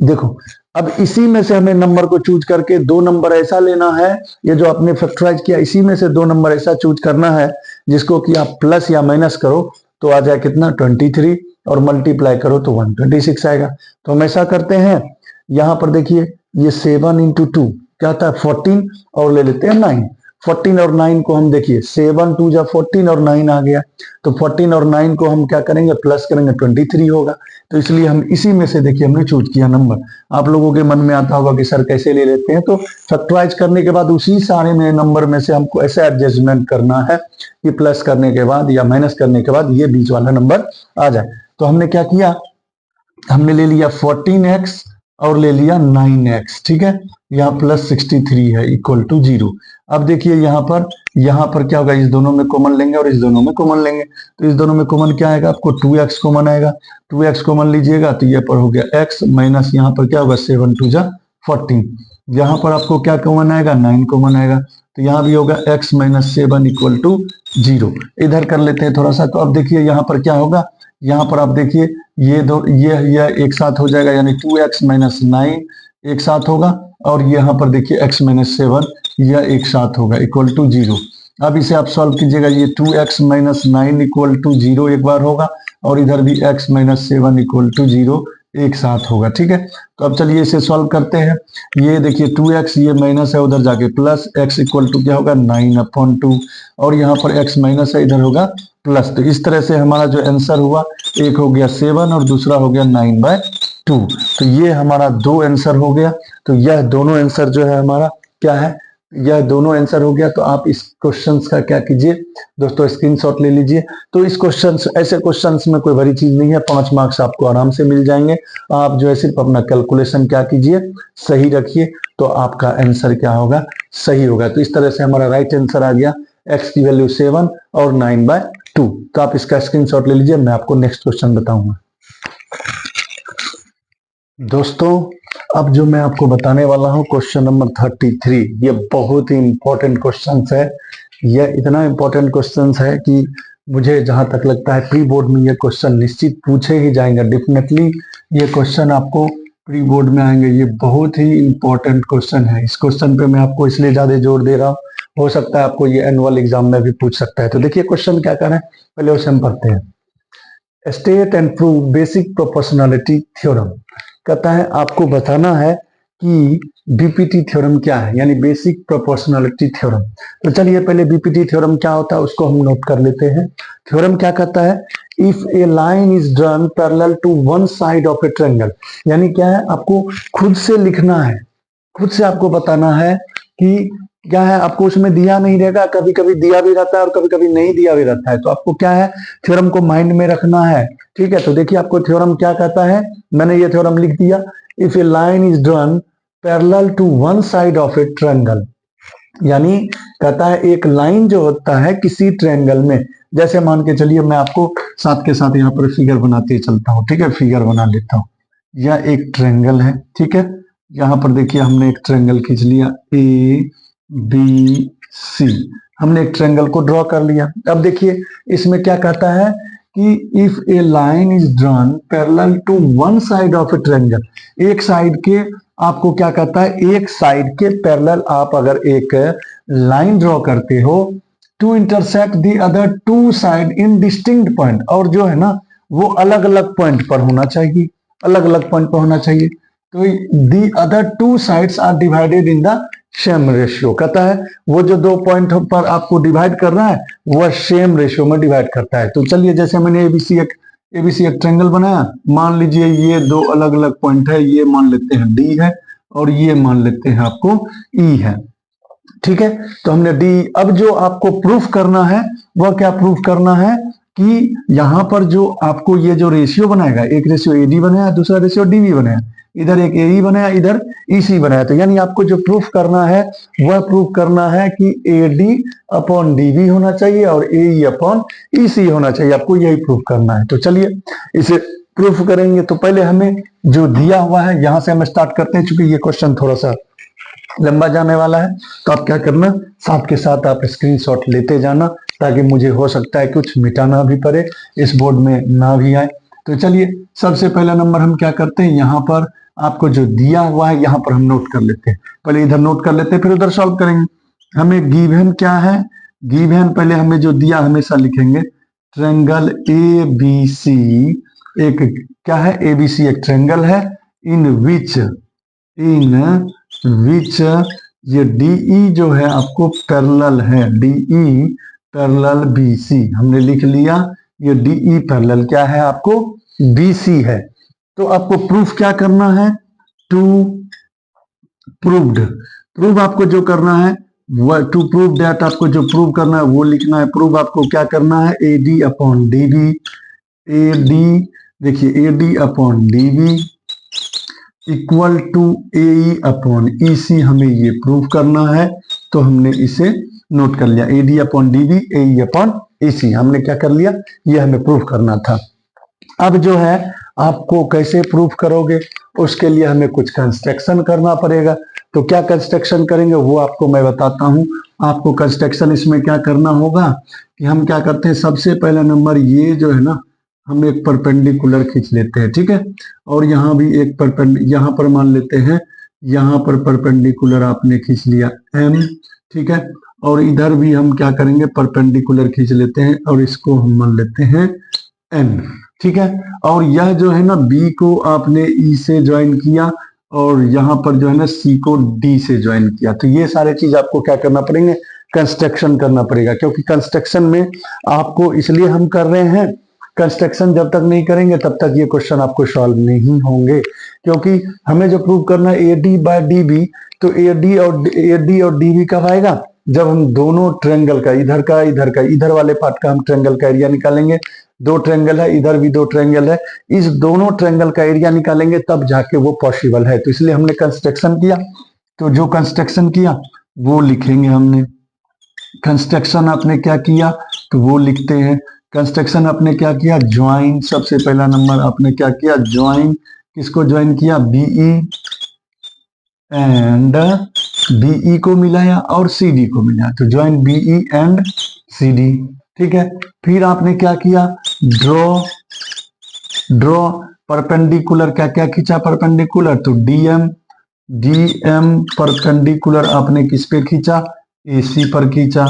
देखो, अब इसी में से हमें नंबर को चूज करके 2 नंबर ऐसा लेना है, ये जो आपने फैक्टराइज किया इसी में से 2 नंबर ऐसा चूज करना है जिसको कि आप प्लस या माइनस करो तो आ जाए कितना 23, और मल्टीप्लाई करो तो 126 आएगा। तो हम ऐसा करते हैं, यहां पर देखिए ये 7 इंटू 2 क्या आता है 14, और ले लेते हैं 9। 14 और 9 को हम देखिए 7 2 जा 14 और 9 आ गया, तो 14 और 9 को हम क्या करेंगे प्लस करेंगे 23 होगा। तो इसलिए हम इसी में से देखिए हमने चूज किया नंबर। आप लोगों के मन में आता होगा कि सर कैसे ले लेते हैं, तो फैक्टराइज करने के बाद उसी सारे में नंबर में से हमको ऐसे एडजस्टमेंट करना है कि प्लस करने के बाद या माइनस करने के बाद ये बीच वाला नंबर आ जाए। तो हमने क्या किया, हमने ले लिया 14x और ले लिया 9x, ठीक है, यहाँ प्लस 63 है इक्वल टू 0। अब देखिए यहाँ पर क्या होगा, इस दोनों में कॉमन लेंगे और इस दोनों में कॉमन लेंगे। तो इस दोनों में कॉमन क्या आएगा, आपको 2x कॉमन आएगा। 2x कॉमन लीजिएगा तो ये पर हो गया x माइनस यहाँ पर क्या होगा 7 2 जा 14। यहाँ पर आपको क्या कॉमन आएगा 9 कॉमन आएगा, तो यहाँ भी होगा x माइनस 7 इक्वल टू 0। इधर कर लेते हैं थोड़ा सा। तो अब देखिए यहाँ पर क्या होगा, यहाँ पर आप देखिए ये एक साथ हो जाएगा, यानी 2x माइनस 9 एक साथ होगा, और यहाँ पर देखिए x माइनस 7 यह एक साथ होगा इक्वल टू 0। अब इसे आप सॉल्व कीजिएगा, ये 2x माइनस 9 इक्वल टू 0 एक बार होगा, और इधर भी x माइनस 7 इक्वल टू 0 एक साथ होगा, ठीक है। तो अब चलिए इसे सॉल्व करते हैं। ये देखिए 2x ये माइनस है, उधर जाके प्लस, x इक्वल टू क्या होगा 9/2, और यहाँ पर x माइनस है, इधर होगा प्लस। तो इस तरह से हमारा जो आंसर हुआ, एक हो गया 7 और दूसरा हो गया 9/2। तो ये हमारा 2 आंसर हो गया। तो यह दोनों आंसर जो है हमारा क्या है, यह दोनों आंसर हो गया। तो आप इस क्वेश्चन का क्या कीजिए दोस्तों, स्क्रीनशॉट ले लीजिए। तो इस क्वेश्चन, ऐसे क्वेश्चन में कोई बड़ी चीज नहीं है, 5 मार्क्स आपको आराम से मिल जाएंगे। आप जो है सिर्फ अपना कैलकुलेशन क्या कीजिए, सही रखिए, तो आपका आंसर क्या होगा, सही होगा। तो इस तरह से हमारा राइट आंसर आ गया x की वैल्यू 7 और 9/2। तो आप इसका स्क्रीनशॉट ले लीजिए, मैं आपको नेक्स्ट क्वेश्चन बताऊंगा। दोस्तों अब जो मैं आपको बताने वाला हूं क्वेश्चन नंबर 33, ये बहुत ही इंपॉर्टेंट क्वेश्चन है। यह इतना इंपॉर्टेंट क्वेश्चन है कि मुझे जहां तक लगता है प्री बोर्ड में ये क्वेश्चन निश्चित पूछे ही जाएंगे। डेफिनेटली ये क्वेश्चन आपको प्री बोर्ड में आएंगे। ये बहुत ही इंपॉर्टेंट क्वेश्चन है। इस क्वेश्चन पे मैं आपको इसलिए ज्यादा जोर दे रहा हूँ, हो सकता है आपको ये एनुअल एग्जाम में भी पूछ सकता है। तो देखिए क्वेश्चन क्या कर रहे हैं, पहले उसे हम पढ़ते हैं। State and prove basic proportionality theorem. कहता है आपको बताना है कि बीपीटी थ्योरम क्या है, यानी बेसिक प्रोपोर्शनलिटी थ्योरम। तो चलिए पहले बीपीटी थ्योरम क्या होता है उसको हम नोट कर लेते हैं। थ्योरम क्या कहता है, if a line is drawn parallel to one side of a triangle, यानी क्या है आपको खुद से लिखना है, खुद से आपको बताना है कि क्या है, आपको उसमें दिया नहीं रहेगा, कभी कभी दिया भी रहता है और कभी कभी नहीं दिया भी रहता है। तो आपको क्या है, थ्योरम को माइंड में रखना है। ठीक है, तो देखिए आपको थ्योरम क्या कहता है, मैंने ये थ्योरम लिख दिया। If a line is drawn parallel to one side of a triangle, यानी कहता है एक लाइन जो होता है किसी ट्रायंगल में, जैसे मान के चलिए मैं आपको साथ के साथ यहाँ पर फिगर बनाते चलता हूँ। ठीक है, फिगर बना लेता हूँ। यह एक ट्रायंगल है। ठीक है, यहाँ पर देखिए हमने एक ट्रायंगल खींच लिया ए बी सी, हमने एक ट्रायंगल को ड्रॉ कर लिया। अब देखिए इसमें क्या कहता है कि if a line is drawn parallel to one side of a triangle, एक साइड के, आपको क्या कहता है एक साइड के पैरेलल आप अगर एक लाइन ड्रॉ करते हो to intersect the other two side in distinct point, और जो है ना वो अलग अलग पॉइंट पर होना चाहिए, अलग अलग पॉइंट पर होना चाहिए। तो the other two sides are divided in the same ratio, कहता है वो जो दो पॉइंट पर आपको डिवाइड कर रहा है वह सेम रेशियो में डिवाइड करता है। तो चलिए जैसे मैंने एबीसी एक ट्रायंगल बनाया, मान लीजिए ये दो अलग अलग पॉइंट है, ये मान लेते हैं डी है और ये मान लेते हैं आपको ई है। ठीक है, तो हमने डी, अब जो आपको प्रूफ करना है वह क्या प्रूफ करना है कि यहां पर जो आपको ये जो रेशियो बनाएगा, एक रेशियो एडी बनाया, दूसरा रेशियो डीबी बनाया, इधर एक एई बनाया, इधर ईसी बनाया। तो यानी आपको जो प्रूफ करना है वह प्रूफ करना है कि एडी अपॉन डीबी होना चाहिए और एई अपॉन ईसी होना चाहिए, आपको यही प्रूफ करना है। तो चलिए इसे प्रूफ करेंगे। तो पहले हमें जो दिया हुआ है यहां से हम स्टार्ट करते हैं, चूंकि ये क्वेश्चन थोड़ा सा लंबा जाने वाला है। तो आप क्या करना, साथ के साथ आप स्क्रीनशॉट लेते जाना, ताकि मुझे हो सकता है कुछ मिटाना भी पड़े, इस बोर्ड में ना भी आए। तो चलिए सबसे पहला नंबर हम क्या करते हैं, यहाँ पर आपको जो दिया हुआ है यहाँ पर हम नोट कर लेते हैं। पहले इधर नोट कर लेते हैं फिर उधर सॉल्व करेंगे। हमें गिवन क्या है, गिवन पहले हमें जो दिया हमेशा लिखेंगे, ट्रायंगल ए बी सी, एक क्या है एबीसी एक ट्रायंगल है, इन विच ये डीई जो है आपको पैरेलल है, डीई पैरेलल बीसी, हमने लिख लिया ये डीई पैरेलल क्या है आपको बीसी है। तो आपको प्रूफ क्या करना है, टू प्रूव आपको जो करना है टू प्रूव दैट, आपको जो प्रूव करना है वो लिखना है। प्रूव आपको क्या करना है, एडी अपॉन डीबी, एडी देखिए AD upon DB equal to A upon EC, हमें ये प्रूव करना है। तो हमने इसे नोट कर लिया, एडी अपॉन डीबी ए अपॉन ईसी, हमने क्या कर लिया, ये हमें प्रूव करना था। अब जो है आपको कैसे प्रूफ करोगे, उसके लिए हमें कुछ कंस्ट्रक्शन करना पड़ेगा। तो क्या कंस्ट्रक्शन करेंगे वो आपको मैं बताता हूं। आपको कंस्ट्रक्शन इसमें क्या करना होगा कि हम क्या करते हैं, सबसे पहला नंबर ये जो है ना, हम एक परपेंडिकुलर खींच लेते हैं। ठीक है, और यहाँ भी एक यहाँ पर मान लेते हैं, यहाँ पर परपेंडिकुलर आपने खींच लिया एम। ठीक है, और इधर भी हम क्या करेंगे, परपेंडिकुलर खींच लेते हैं और इसको हम मान लेते हैं एन। ठीक है, और यह जो है ना बी को आपने ई से ज्वाइन किया और यहाँ पर जो है ना सी को डी से ज्वाइन किया। तो ये सारे चीज आपको क्या करना पड़ेंगे, कंस्ट्रक्शन करना पड़ेगा, क्योंकि कंस्ट्रक्शन में आपको इसलिए हम कर रहे हैं, कंस्ट्रक्शन जब तक नहीं करेंगे तब तक ये क्वेश्चन आपको सॉल्व नहीं होंगे। क्योंकि हमें जो प्रूव करना है A D by D B, तो ए डी और डी बी कब आएगा, जब हम दोनों ट्रायंगल का इधर वाले पार्ट का हम ट्रायंगल का एरिया निकालेंगे। दो ट्रायंगल है, इधर भी दो ट्रायंगल है, इस दोनों ट्रायंगल का एरिया निकालेंगे तब जाके वो पॉसिबल है। तो इसलिए हमने कंस्ट्रक्शन किया, तो जो कंस्ट्रक्शन किया वो लिखेंगे हमने। कंस्ट्रक्शन आपने क्या किया तो वो लिखते हैं। कंस्ट्रक्शन आपने क्या किया, ज्वाइन, सबसे पहला नंबर आपने क्या किया, ज्वाइन, किसको ज्वाइन किया, बीई एंड बीई को मिलाया और सीडी को मिलाया, तो ज्वाइन बीई एंड सीडी। ठीक है, फिर आपने क्या किया, ड्रॉ परपेंडिकुलर, क्या क्या खींचा परपेंडिकुलर, तो डीएम परपेंडिकुलर आपने किस पे खींचा, AC पर खींचा,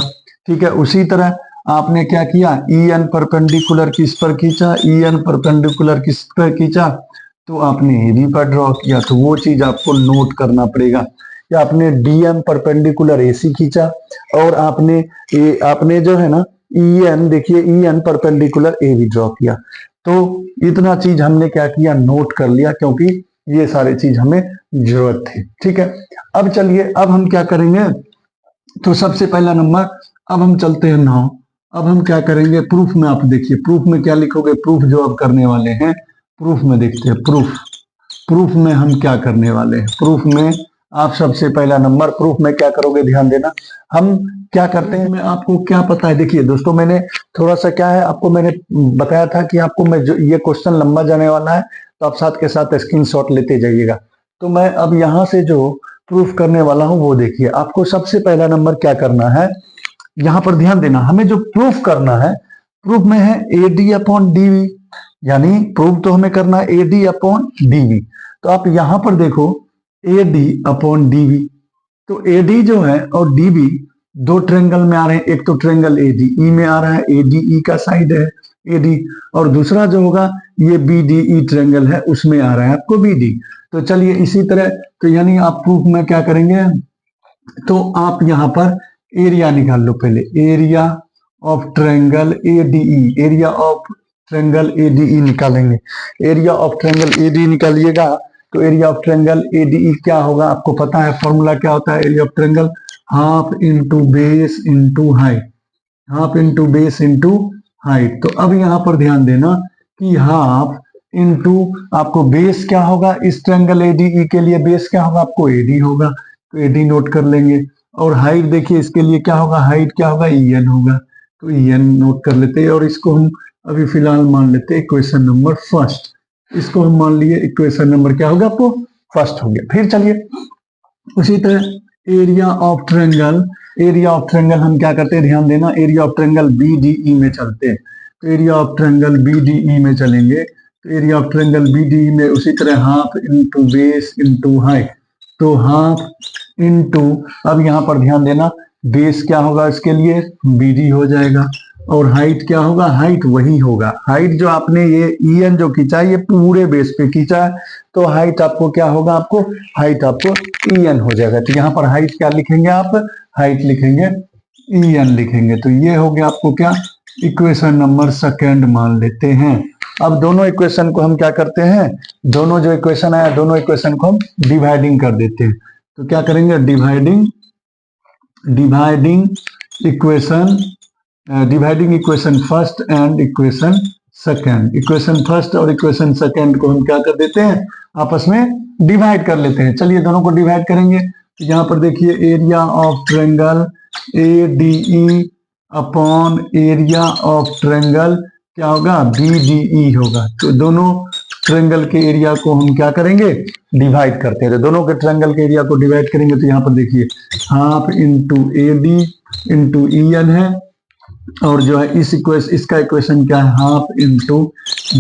ठीक है। उसी तरह आपने क्या किया, EN परपेंडिकुलर किस पर खींचा, EN परपेंडिकुलर किस पर खींचा, तो आपने AB पर ड्रॉ किया। तो वो चीज आपको नोट करना पड़ेगा कि आपने DM परपेंडिकुलर AC खींचा और आपने जो है ना EN, देखिए EN परपेंडिकुलर AB ड्रॉ किया। तो इतना चीज हमने क्या किया, नोट कर लिया, क्योंकि ये सारी चीज हमें जरूरत थी, ठीक है। अब चलिए, अब हम क्या करेंगे, तो सबसे पहला नंबर, अब हम चलते हैं 9। अब हम क्या करेंगे, प्रूफ में आप देखिए, प्रूफ में क्या लिखोगे, प्रूफ जो आप करने वाले हैं, प्रूफ में देखते हैं, प्रूफ में हम क्या करने वाले हैं। प्रूफ में आप सबसे पहला नंबर, प्रूफ में क्या करोगे, ध्यान देना। हम क्या करते हैं, मैं आपको क्या पता है, देखिए दोस्तों, मैंने थोड़ा सा क्या है, आपको मैंने बताया था कि आपको मैं जो ये क्वेश्चन लंबा जाने वाला है, तो आप साथ के साथ स्क्रीनशॉट लेते जाइएगा। तो मैं अब यहाँ से जो प्रूफ करने वाला हूं वो देखिए। आपको सबसे पहला नंबर क्या करना है, यहां पर ध्यान देना, हमें जो प्रूफ करना है, प्रूफ में है AD अपॉन DV, यानी प्रूफ तो हमें करना है AD अपॉन DV। तो आप यहां पर देखो AD अपॉन DV, तो AD जो है और DV दो ट्रेंगल में आ रहे हैं, एक तो ट्रेंगल ADE में आ रहा है, ADE का साइड है AD, और दूसरा जो होगा ये BDE ट्रेंगल है, उसमें आ रहा है आपको BD। तो चलिए इसी तरह, तो यानी आप प्रूफ में क्या करेंगे, तो आप यहां पर एरिया निकाल लो पहले, area of triangle ADE, area of triangle ADE निकालेंगे। एरिया ऑफ ट्रायंगल ADE निकालिएगा, तो एरिया ऑफ ट्रायंगल ADE क्या होगा, आपको पता है फॉर्मूला क्या होता है, area of triangle half into base into height, half into base into height. तो अब यहां पर ध्यान देना कि हाफ इंटू आपको बेस क्या होगा, इस ट्रायंगल ADE के लिए बेस क्या होगा, आपको AD होगा, तो AD नोट कर लेंगे। और हाइट देखिए इसके लिए क्या होगा, हाइट क्या होगा, EN होगा, तो EN नोट कर लेते हैं। और इसको हम अभी फिलहाल मान लेते हैं इक्वेशन नंबर फर्स्ट, इसको हम मान लिए इक्वेशन नंबर क्या होगा, आपको फर्स्ट हो गया। फिर चलिए उसी तरह area of triangle, area of triangle हम क्या करते हैं, ध्यान देना, एरिया ऑफ ट्रायंगल BDE में चलते हैं। तो एरिया ऑफ ट्रायंगल BDE में चलेंगे, तो एरिया ऑफ ट्रायंगल BDE में उसी तरह half into base into height, तो हाफ इंटू, अब यहां पर ध्यान देना, बेस क्या होगा इसके लिए BD हो जाएगा, और हाइट क्या होगा, हाइट वही होगा, हाइट जो आपने ये EN जो खींचा है ये पूरे बेस पे खींचा है, तो हाइट आपको क्या होगा, आपको हाइट आपको EN हो जाएगा। तो यहाँ पर हाइट क्या लिखेंगे आप, हाइट लिखेंगे EN लिखेंगे। तो ये हो गया आपको क्या, इक्वेशन नंबर सेकंड मान लेते हैं। अब दोनों इक्वेशन को हम क्या करते हैं, दोनों जो इक्वेशन आया दोनों इक्वेशन को हम डिवाइडिंग कर देते हैं। तो क्या करेंगे, dividing equation first and equation second, equation first और इक्वेशन सेकंड को हम क्या कर देते हैं, आपस में डिवाइड कर लेते हैं। चलिए दोनों को डिवाइड करेंगे, तो यहाँ पर देखिए area of triangle ADE upon area of triangle क्या होगा, BDE होगा। तो दोनों ट्रायंगल के एरिया को हम क्या करेंगे, डिवाइड करते हैं। तो दोनों के ट्रायंगल के एरिया को डिवाइड करेंगे, तो यहाँ पर देखिए half into AD into EN है, और जो है इसका इक्वेशन क्या है, half into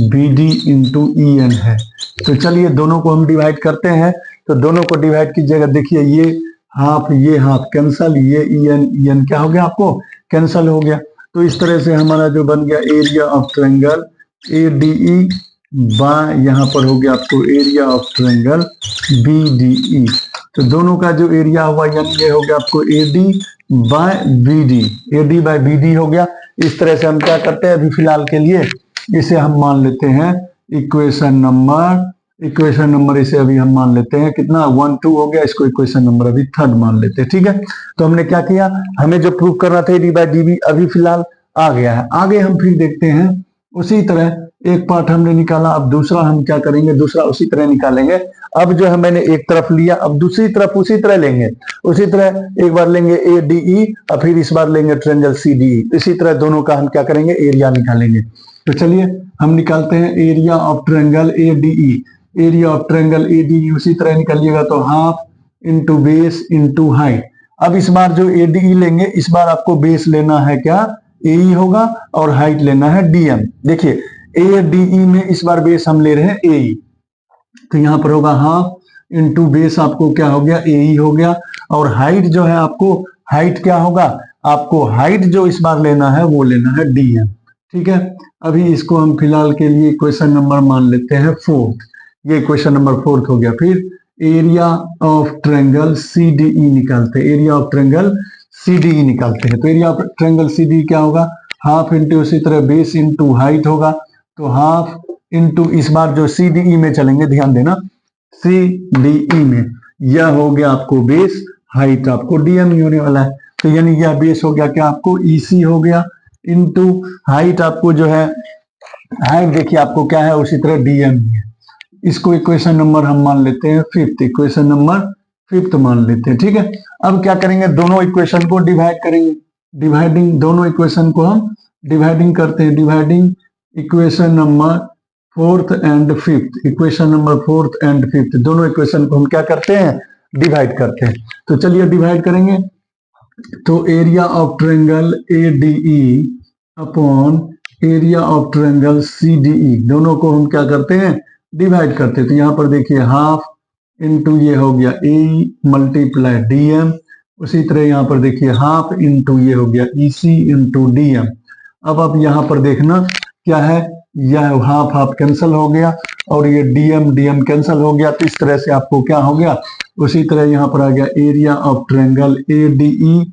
BD into EN है। तो चलिए दोनों को हम डिवाइड करते हैं, तो दोनों को डिवाइड कीजिएगा, देखिए ये हाफ कैंसल, ये EN क्या हो गया, आपको कैंसल हो गया। तो इस तरह से हमारा जो बन गया area of triangle ADE by यहाँ पर हो गया आपको एरिया ऑफ ट्रायंगल BDE। तो दोनों का जो एरिया हुआ यानी ये हो गया आपको AD बाय BD हो गया। इस तरह से हम क्या करते हैं, अभी फिलहाल के लिए इसे हम मान लेते हैं इक्वेशन नंबर इसे अभी हम मान लेते हैं कितना, 1 2 हो गया, इसको इक्वेशन नंबर अभी थर्ड मान लेते हैं, ठीक है। तो हमने क्या किया, हमें जो प्रूव करना था AD बाय DB अभी फिलहाल आ गया है। आगे हम फिर देखते हैं, उसी तरह एक पार्ट हमने निकाला, अब दूसरा हम क्या करेंगे, दूसरा उसी तरह निकालेंगे। अब जो है मैंने एक तरफ लिया, अब दूसरी तरफ उसी तरह लेंगे, उसी तरह एक बार लेंगे ADE और फिर इस बार लेंगे ट्रायंगल CDE। इसी तरह दोनों का हम क्या करेंगे, एरिया निकालेंगे। तो चलिए हम निकालते हैं area of triangle ADE, area of triangle ADE उसी तरह निकालिएगा, तो half into base into height. अब इस बार जो ADE लेंगे, इस बार आपको बेस लेना है क्या, AE होगा, और हाइट लेना है DM। देखिए ADE में इस बार बेस हम ले रहे हैं AE, तो यहां पर होगा हाफ इंटू बेस आपको क्या हो गया, AE हो गया, और हाइट जो है आपको हाइट क्या होगा, आपको हाइट जो इस बार लेना है वो लेना है dm। ठीक है, अभी इसको हम फिलहाल के लिए क्वेश्चन नंबर मान लेते हैं 4th। ये क्वेश्चन नंबर 4th हो गया। फिर एरिया ऑफ ट्रायंगल CDE निकालते हैं, एरिया ऑफ ट्रायंगल CDE निकालते हैं। तो एरिया ऑफ ट्रायंगल CDE क्या होगा, हाफ इंटू उसी तरह बेस इंटू हाइट होगा। तो हाफ इंटू इस बार जो CDE में चलेंगे, ध्यान देना, CDE में यह हो गया आपको बेस, हाइट आपको डीएम ही होने वाला है। तो यानी यह बेस हो गया क्या आपको EC हो गया, इंटू हाइट आपको जो है, हाइट देखिए आपको क्या है उसी तरह डीएम ही है। इसको इक्वेशन नंबर हम मान लेते हैं 5th, इक्वेशन नंबर 5th मान लेते हैं। ठीक है, अब क्या करेंगे, दोनों इक्वेशन को डिवाइड करेंगे। डिवाइडिंग, दोनों इक्वेशन को हम डिवाइडिंग करते हैं। Dividing equation number 4th and 5th, equation number 4th and 5th दोनों इक्वेशन को हम क्या करते हैं, डिवाइड करते हैं। तो चलिए डिवाइड करेंगे। तो area of triangle ADE upon area of triangle CDE, दोनों को हम क्या करते हैं, डिवाइड करते हैं। तो यहाँ पर देखिए हाफ इंटू ये हो गया AE मल्टीप्लाई DM, उसी तरह यहाँ पर देखिए हाफ इंटू ये हो गया EC इंटू DM। अब आप यहाँ पर देखना क्या है, यह हाफ हाफ कैंसिल हो गया और ये DM कैंसिल हो गया। तो इस तरह से आपको क्या हो गया, उसी तरह यहाँ पर आ गया area of triangle ADE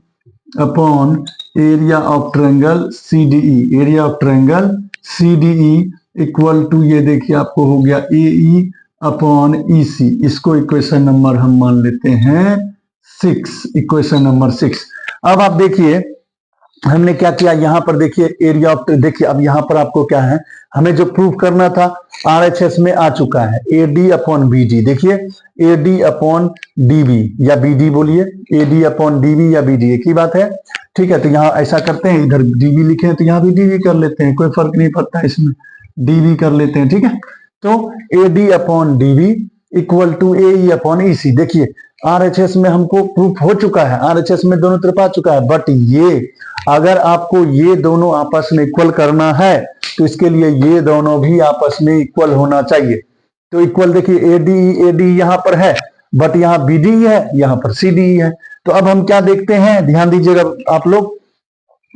upon area of triangle CDE, area of triangle CDE equal to ये देखिए आपको हो गया AE अपॉन EC। इसको इक्वेशन नंबर हम मान लेते हैं 6, इक्वेशन नंबर 6। अब आप देखिए हमने क्या किया, यहां पर देखिए एरिया ऑफ, देखिए अब यहां पर आपको क्या है, हमें जो प्रूफ करना था RHS में आ चुका है, AD अपॉन BD। देखिए AD अपॉन DB या BD बोलिए, AD अपॉन DB या BD एक ही बात है। ठीक है, तो यहाँ ऐसा करते हैं, इधर DB लिखे हैं तो यहाँ भी DB कर लेते हैं, कोई फर्क नहीं पड़ता इसमें, DB कर लेते हैं। ठीक है, तो AD upon DB equal to AE upon EC। देखिए RHS में हमको प्रूफ हो चुका है, RHS में दोनों तरफ आ चुका है, बट ये अगर आपको ये दोनों आपस में इक्वल करना है तो इसके लिए ये दोनों भी आपस में इक्वल होना चाहिए। तो इक्वल देखिए AD यहाँ पर है, बट यहाँ BD है, यहाँ पर CDE है। तो अब हम क्या देखते हैं, ध्यान दीजिएगा आप लोग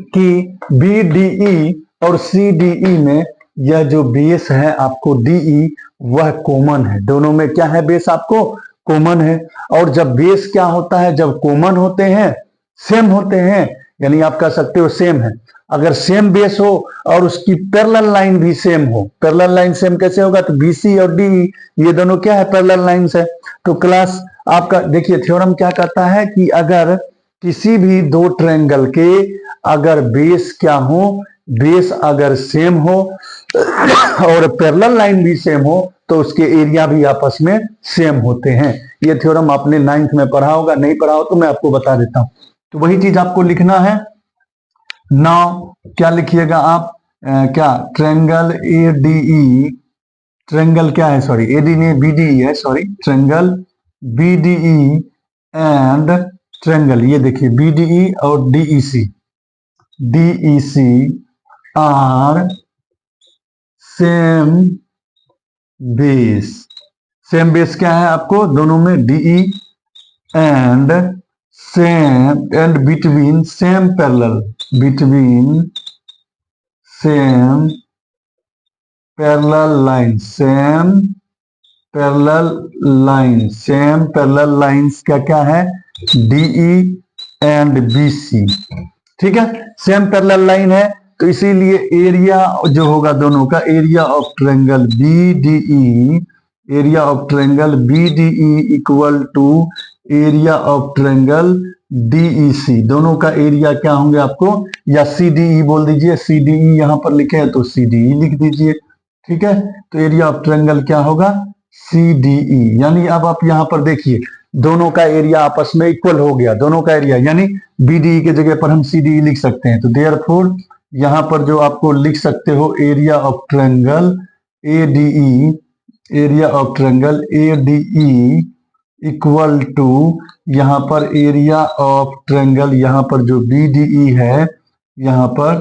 कि BDE और CDE में यह जो बेस है आपको DE वह कॉमन है, दोनों में क्या है, बेस आपको कॉमन है। और जब बेस क्या होता है, जब कॉमन होते हैं, सेम होते हैं, यानी आप कह सकते हो सेम है। अगर सेम बेस हो और उसकी पैरेलल लाइन भी सेम हो, पैरेलल लाइन सेम कैसे होगा, तो BC और DE ये दोनों क्या है, पैरेलल लाइंस है। तो क्लास आपका देखिए थ्योरम क्या कहता है कि अगर किसी भी दो ट्रायंगल के अगर बेस क्या हो, बेस अगर सेम हो और पैरेलल लाइन भी सेम हो तो उसके एरिया भी आपस में सेम होते हैं। ये थ्योरम आपने 9th में पढ़ा होगा, नहीं पढ़ा हो तो मैं आपको बता देता हूं। तो वही चीज आपको लिखना है। नाउ क्या लिखिएगा आप, क्या ट्रायंगल ADE, ट्रायंगल क्या है, सॉरी AD नहीं BDE है, sorry triangle BDE and triangle, ये देखिए BDE और DEC are same base. Same base क्या है आपको, दोनों में DE and same and between same parallel, between same parallel line, same parallel line, same parallel lines क्या क्या है, DE एंड BC। ठीक है, सेम पैरेलल लाइन है तो इसीलिए एरिया जो होगा दोनों का, area of triangle BDE, area of triangle BDE equal to area of triangle DEC। दोनों का एरिया क्या होंगे आपको, या CDE बोल दीजिए, CDE यहां पर लिखे हैं तो CDE लिख दीजिए। ठीक है, तो एरिया ऑफ ट्रायंगल क्या होगा, CDE। यानी अब आप यहां पर देखिए दोनों का एरिया आपस में इक्वल हो गया, दोनों का एरिया, यानी BDE के जगह पर हम CDE लिख सकते हैं। तो देयरफॉर यहां पर जो आपको लिख सकते हो area of triangle ADE, area of triangle ADE equal to यहां पर एरिया ऑफ ट्रायंगल, यहां पर जो BDE है, यहां पर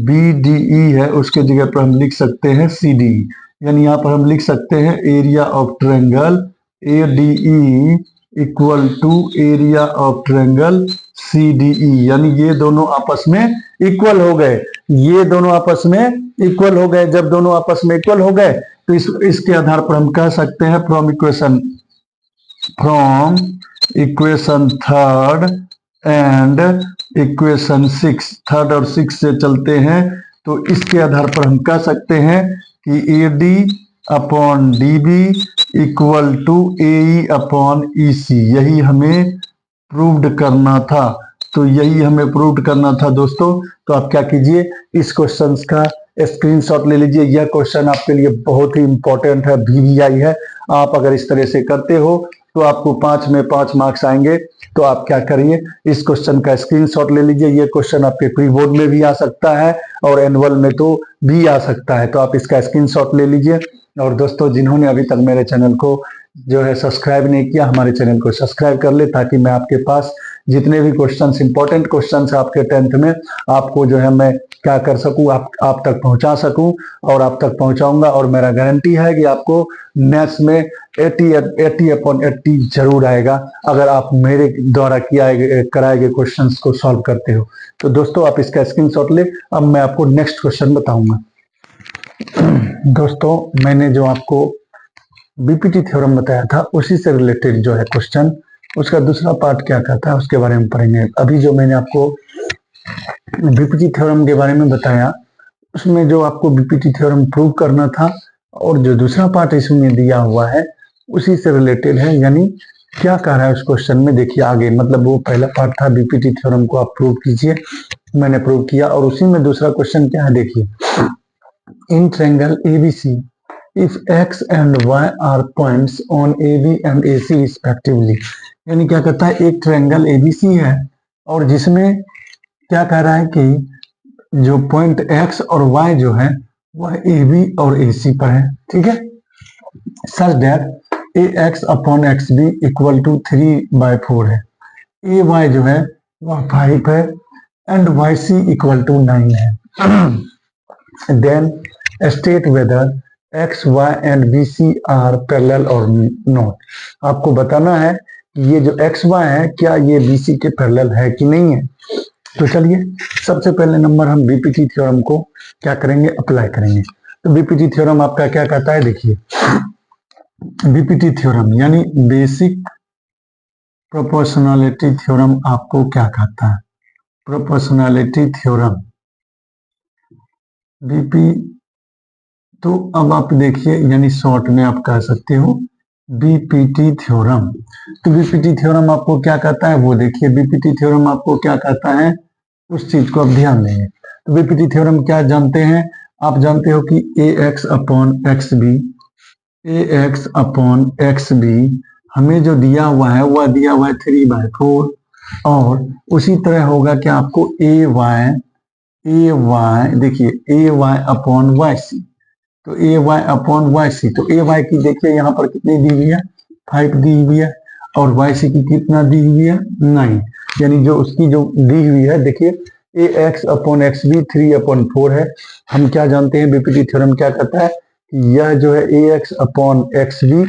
BDE है उसके जगह पर हम लिख सकते हैं CDE। यानी यहां पर हम लिख सकते हैं area of triangle ADE equal to area of triangle CDE, यानी ये दोनों आपस में इक्वल हो गए। ये दोनों आपस में इक्वल हो गए। जब दोनों आपस में इक्वल हो गए तो इसके आधार पर हम कह सकते हैं from equation third and equation 6, third और 6 से चलते हैं तो इसके आधार पर हम कह सकते हैं कि AD upon DB equal to AE upon EC। यही हमें प्रूव्ड करना था। तो यही हमें प्रूव्ड करना था दोस्तों। तो आप क्या कीजिए, इस क्वेश्चन का स्क्रीनशॉट ले लीजिए। यह क्वेश्चन आपके लिए बहुत ही इंपॉर्टेंट है, VVI है। आप अगर इस तरह से करते हो तो आपको 5 में 5 मार्क्स आएंगे। तो आप क्या करिए, इस क्वेश्चन का स्क्रीनशॉट ले लीजिए। ये क्वेश्चन आपके प्री बोर्ड में भी आ सकता है और एनुअल में तो भी आ सकता है। तो आप इसका स्क्रीनशॉट ले लीजिए। और दोस्तों, जिन्होंने अभी तक मेरे चैनल को जो है सब्सक्राइब नहीं किया, हमारे चैनल को सब्सक्राइब कर ले, ताकि मैं आपके पास जितने भी क्वेश्चंस, इंपॉर्टेंट क्वेश्चंस आपके 10th में, आपको जो है मैं क्या कर सकूं, आप तक पहुंचा सकूं और आप तक पहुंचाऊंगा। और मेरा गारंटी है कि आपको मैथ्स में 80/80 जरूर आएगा, अगर आप मेरे द्वारा कराए गए क्वेश्चंस को सॉल्व करते हो। तो दोस्तों, आप इसका स्क्रीनशॉट ले। अब मैं आपको नेक्स्ट क्वेश्चन बताऊंगा। दोस्तों, मैंने जो आपको बीपीटी थ्योरम बताया था, उसी से रिलेटेड जो है क्वेश्चन, उसका दूसरा पार्ट क्या कहता है उसके बारे में पढ़ेंगे। अभी जो मैंने आपको बीपीटी थ्योरम के बारे में बताया, उसमें जो आपको बीपीटी थ्योरम प्रूव करना था, और जो दूसरा पार्ट इसमें दिया हुआ है उसी से रिलेटेड है। यानी क्या कह रहा है उस क्वेश्चन में, देखिए आगे। मतलब वो पहला पार्ट था बीपीटी थ्योरम को आप प्रूव कीजिए, मैंने प्रूव किया। और उसी में दूसरा क्वेश्चन क्या है, देखिए, in triangle ABC if x and y are points on AB and AC respectively। यानी क्या कहता है, एक ट्रायंगल ABC है और जिसमें क्या कह रहा है कि जो पॉइंट x और y जो है वह AB और AC पर है, ठीक है। Such that AX upon XB equal to 3/4 है। AY जो है वह 5 है एंड YC इक्वल टू 9 है। Then state whether X, Y and B C are parallel और नॉट। आपको बताना है कि ये जो एक्स वाई है, क्या ये बी सी के पैरेलल है कि नहीं है। तो चलिए, सबसे पहले नंबर हम बीपीटी थ्योरम को क्या करेंगे, अप्लाई करेंगे। तो बीपीटी थ्योरम आपका क्या कहता है, देखिए, बीपीटी थ्योरम यानी बेसिक प्रोपोर्शनैलिटी थ्योरम आपको क्या कहता है, प्रोपोर्शनैलिटी थ्योरम बीपी। तो अब आप देखिए, यानी शॉर्ट में आप कह सकते हो बीपीटी थ्योरम। तो बीपीटी थ्योरम आपको क्या कहता है वो देखिए, बीपीटी थ्योरम आपको क्या कहता है उस चीज को आप ध्यान देंगे। तो बीपीटी थ्योरम क्या जानते हैं, आप जानते हो कि AX अपॉन एक्स बी हमें जो दिया हुआ है वह दिया हुआ है 3/4। और उसी तरह होगा क्या, आपको AY देखिए AY अपॉन YC। तो AY अपॉन YC, तो AY की देखिए यहाँ पर कितनी दी हुई है, 5 दी हुई है, और YC की कितना दी हुई है, 9। यानी जो उसकी जो दी हुई है, देखिए AX अपॉन XB 3/4 है। हम क्या जानते हैं, बीपीटी थ्योरम क्या कहता है कि यह जो है AX upon XB